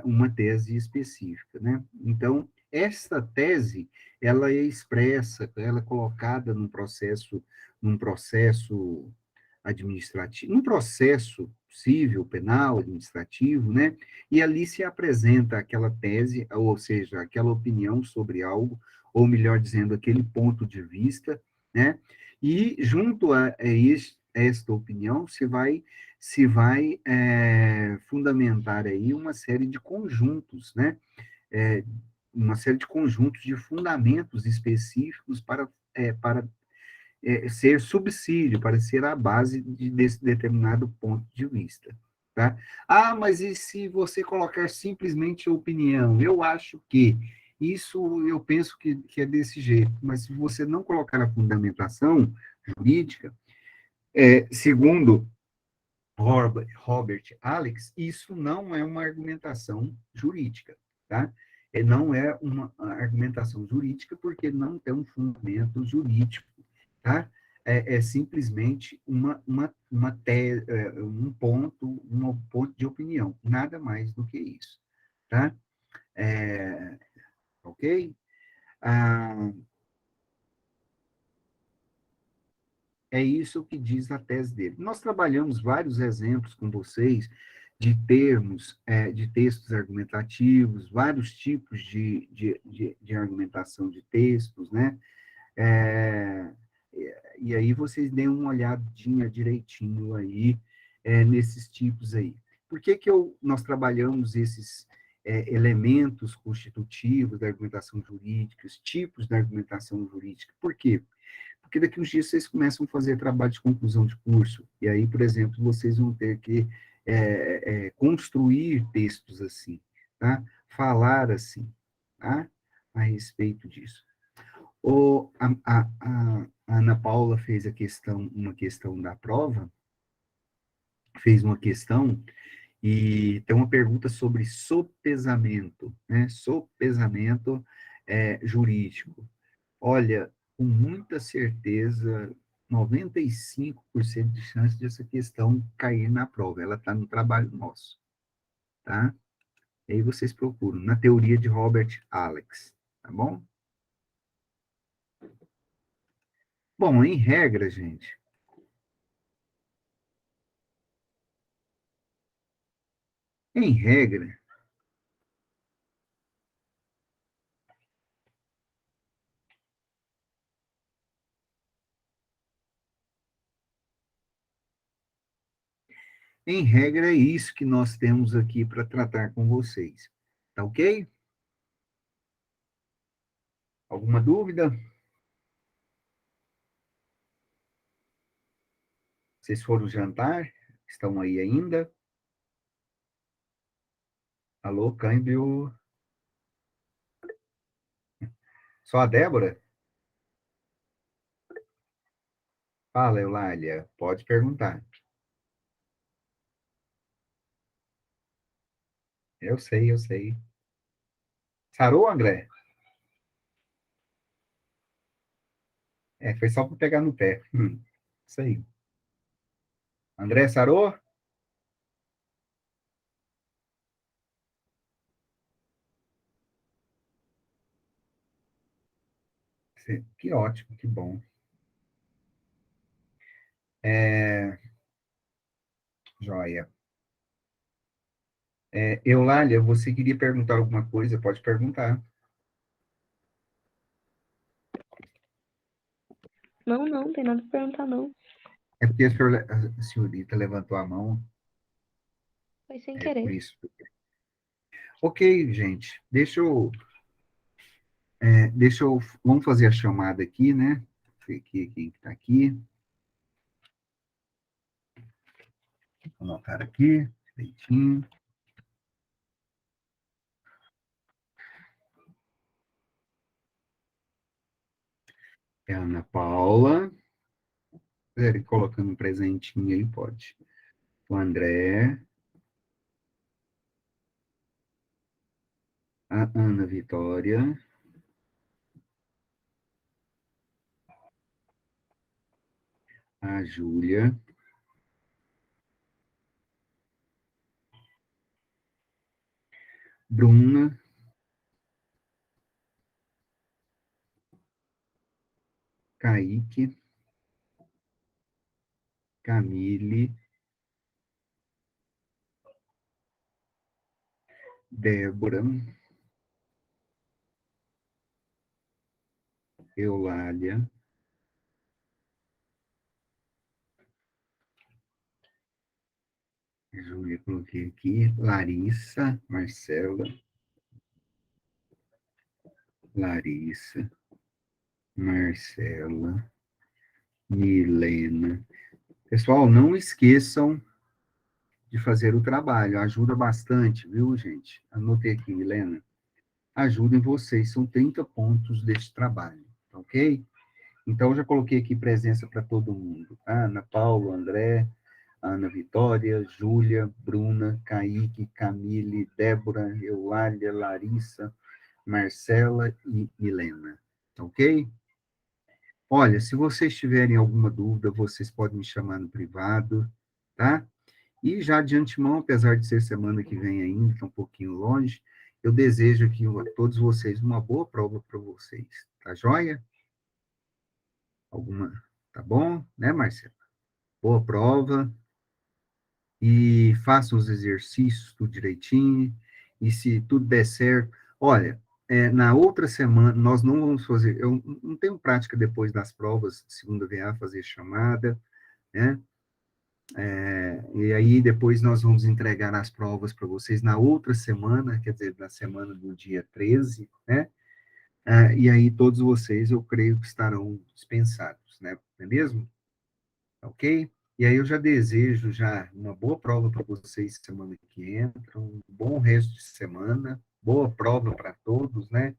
Uma tese específica, né? Então, essa tese, ela é expressa, ela é colocada num processo administrativo, num processo civil, penal, administrativo, né? E ali se apresenta aquela tese, ou seja, aquela opinião sobre algo, ou melhor dizendo, aquele ponto de vista, né? E junto a esta opinião se vai fundamentar aí uma série de conjuntos, né? É, uma série de conjuntos de fundamentos específicos para ser subsídio, para ser a base desse determinado ponto de vista. Tá? Ah, mas e se você colocar simplesmente a opinião? Eu acho que isso, eu penso que é desse jeito, mas se você não colocar a fundamentação jurídica, segundo Robert Alex, isso não é uma argumentação jurídica, tá? Não é uma argumentação jurídica porque não tem um fundamento jurídico, tá? É simplesmente um ponto de opinião, nada mais do que isso, tá? É, ok? Ah, é isso que diz a tese dele. Nós trabalhamos vários exemplos com vocês de termos, de textos argumentativos, vários tipos de argumentação de textos, né? É, e aí vocês deem uma olhadinha direitinho aí nesses tipos aí. Por que nós trabalhamos esses elementos constitutivos da argumentação jurídica, os tipos da argumentação jurídica? Por quê? Porque daqui uns dias vocês começam a fazer trabalho de conclusão de curso, e aí, por exemplo, vocês vão ter que construir textos assim, tá? Falar assim, tá? A respeito disso. A Ana Paula fez uma questão da prova, fez uma questão, e tem uma pergunta sobre sopesamento, né? Sopesamento jurídico. Olha, com muita certeza, 95% de chance dessa questão cair na prova. Ela está no trabalho nosso, tá? E aí vocês procuram, na teoria de Robert Alex, tá bom? Bom, em regra, gente, em regra, em regra é isso que nós temos aqui para tratar com vocês. Tá ok? Alguma dúvida? Vocês foram jantar? Estão aí ainda? Alô, câmbio? Só a Débora? Fala, Eulália. Pode perguntar. Eu sei, eu sei. Sarou, André? Foi só para pegar no pé. Isso aí. André sarou? Que ótimo, que bom. Joia. Eulália, você queria perguntar alguma coisa? Pode perguntar. Não, não tem nada para perguntar, não. É porque a senhorita levantou a mão. Foi sem por querer. isso. Ok, gente, vamos fazer a chamada aqui, né? Ver aqui quem está aqui. Vou anotar aqui, direitinho. É a Ana Paula. Quiserem colocando um presentinho aí, pode. O André. A Ana Vitória. A Júlia. Bruna. Kaique. Camille. Débora. Eulália. Júlia, coloquei aqui. Larissa. Marcela. Larissa. Marcela. Milena. Pessoal, não esqueçam de fazer o trabalho. Ajuda bastante, viu, gente? Anotei aqui, Milena. Ajudem vocês. São 30 pontos deste trabalho, tá ok? Então, eu já coloquei aqui presença para todo mundo. Tá? Ana Paula, André, Ana Vitória, Júlia, Bruna, Kaique, Camille, Débora, Eulália, Larissa, Marcela e Milena. Tá ok? Olha, se vocês tiverem alguma dúvida, vocês podem me chamar no privado, tá? E já de antemão, apesar de ser semana que vem ainda, que é um pouquinho longe, eu desejo aqui a todos vocês uma boa prova para vocês. Tá joia? Alguma? Tá bom? Né, Marcelo? Boa prova. E façam os exercícios tudo direitinho. E se tudo der certo... Olha, na outra semana, nós não vamos fazer... Eu não tenho prática depois das provas de segunda VA, fazer chamada, né? E aí depois nós vamos entregar as provas para vocês na outra semana, quer dizer, na semana do dia 13, né? E aí todos vocês, eu creio que estarão dispensados, né? Não é mesmo? Ok? E aí eu já desejo já uma boa prova para vocês semana que entra, um bom resto de semana, boa prova para todos, né?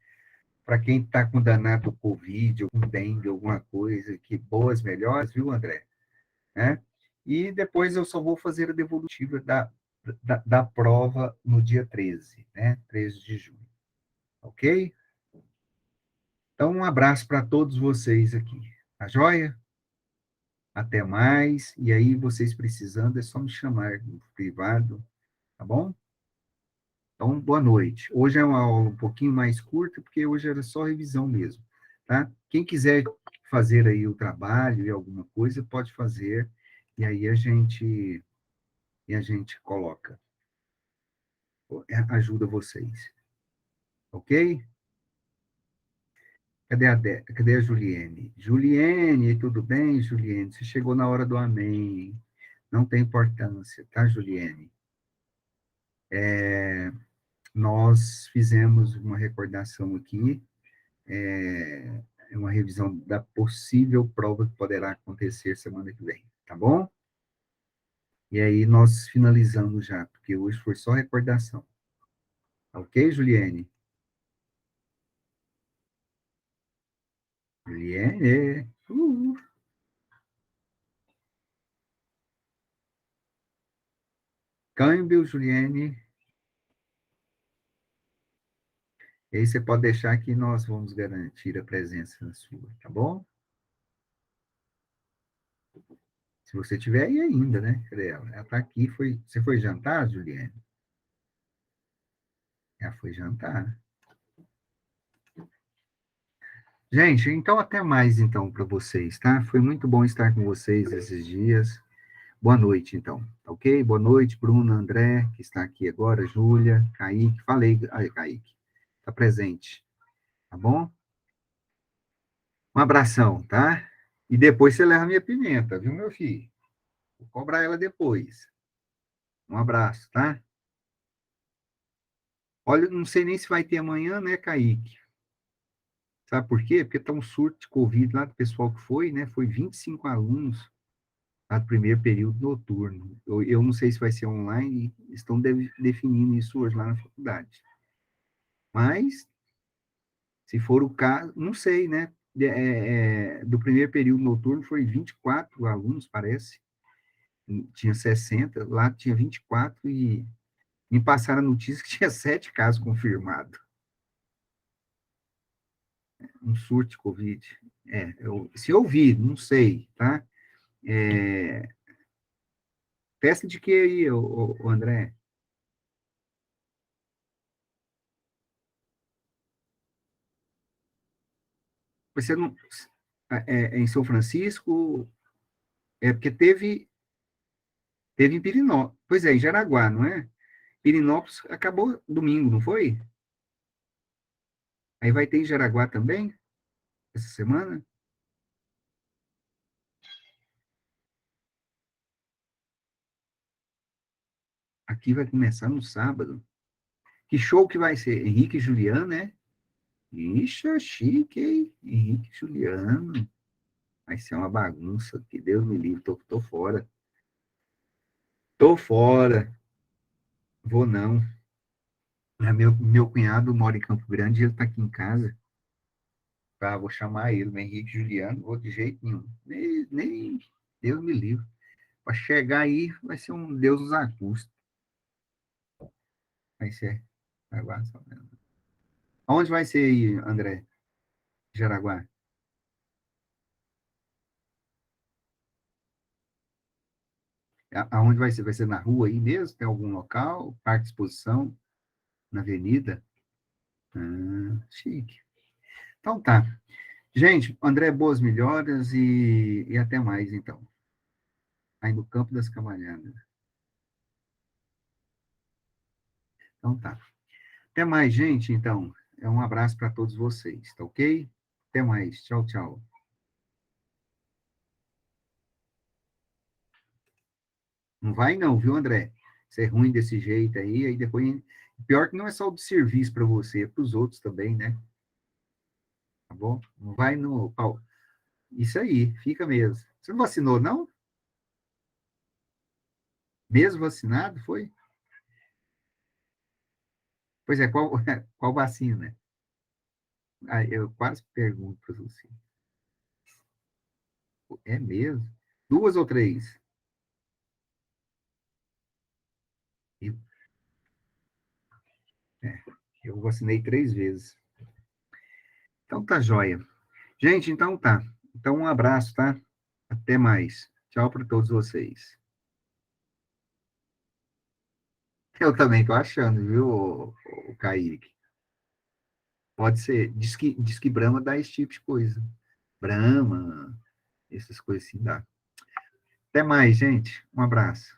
Para quem está com danado Covid, ou com dengue, alguma coisa, que boas melhores, viu, André? Né? E depois eu só vou fazer a devolutiva da prova no dia 13, né? 13 de junho. Ok? Então, um abraço para todos vocês aqui. Tá joia? Até mais. E aí, vocês precisando, é só me chamar no privado, tá bom? Então, boa noite. Hoje é uma aula um pouquinho mais curta, porque hoje era só revisão mesmo, tá? Quem quiser fazer aí o trabalho e alguma coisa, pode fazer, e aí a gente coloca. Ajuda vocês. Ok? Cadê a Juliene? Juliene, tudo bem, Juliene? Você chegou na hora do amém. Não tem importância, tá, Juliene? Nós fizemos uma recordação aqui, uma revisão da possível prova que poderá acontecer semana que vem, tá bom? E aí nós finalizamos já, porque hoje foi só recordação. Ok, Juliene? Juliene? Câmbio, Juliene. E aí você pode deixar que nós vamos garantir a presença sua, tá bom? Se você tiver aí ainda, né? Cadê ela? Ela está aqui. Você foi jantar, Juliane? Ela foi jantar. Gente, então até mais então para vocês, tá? Foi muito bom estar com vocês esses dias. Boa noite, então, tá ok? Boa noite, Bruno, André, que está aqui agora, Júlia, Kaique. Falei, aí, Kaique, está presente, tá bom? Um abração, tá? E depois você leva minha pimenta, viu, meu filho? Vou cobrar ela depois. Um abraço, tá? Olha, não sei nem se vai ter amanhã, né, Kaique? Sabe por quê? Porque tá um surto de Covid lá do pessoal que foi, né? Foi 25 alunos lá do primeiro período noturno. Eu não sei se vai ser online, estão definindo isso hoje lá na faculdade. Mas, se for o caso, não sei, né? Do primeiro período noturno foi 24 alunos, parece. Tinha 60, lá tinha 24 e me passaram a notícia que tinha 7 casos confirmados. Um surto de Covid. Se eu vi, não sei, tá? Teste de que aí, ô André? Você não. Em São Francisco, porque teve em Pirinópolis. Pois é, em Jaraguá, não é? Pirinópolis acabou domingo, não foi? Aí vai ter em Jaraguá também, essa semana? Aqui vai começar no sábado. Que show que vai ser? Henrique e Juliano, né? Ixi, chique, hein? Henrique e Juliano. Vai ser uma bagunça, que Deus me livre, tô fora. Tô fora, vou não. Meu cunhado mora em Campo Grande e ele tá aqui em casa. Tá, vou chamar ele, o Henrique Juliano, vou de jeito nenhum. Nem Deus me livre. Para chegar aí, vai ser um Deus nos acusta. Vai ser. Jaraguá, aonde vai ser aí, André? Jaraguá? Aonde vai ser? Vai ser na rua aí mesmo? Tem algum local? Parque de exposição? Na avenida? Chique. Então tá. Gente, André, boas melhoras e até mais, então. Aí no Campo das Cavalhadas. Então tá. Até mais, gente, então. Um abraço para todos vocês, tá ok? Até mais. Tchau, tchau. Não vai não, viu, André? Ser ruim desse jeito aí depois... Pior que não é só do serviço para você, é para os outros também, né? Tá bom? Não vai no... Isso aí, fica mesmo. Você não vacinou, não? Mesmo vacinado, foi? Pois é, qual vacina? Ah, eu quase pergunto para você. É mesmo? 2 ou 3? Eu, é, eu vacinei 3 vezes. Então tá joia. Gente, então tá. Então um abraço, tá? Até mais. Tchau para todos vocês. Eu também tô achando, viu, o Kaique? Pode ser. Diz que Brahma dá esse tipo de coisa. Brahma, essas coisas assim dá. Até mais, gente. Um abraço.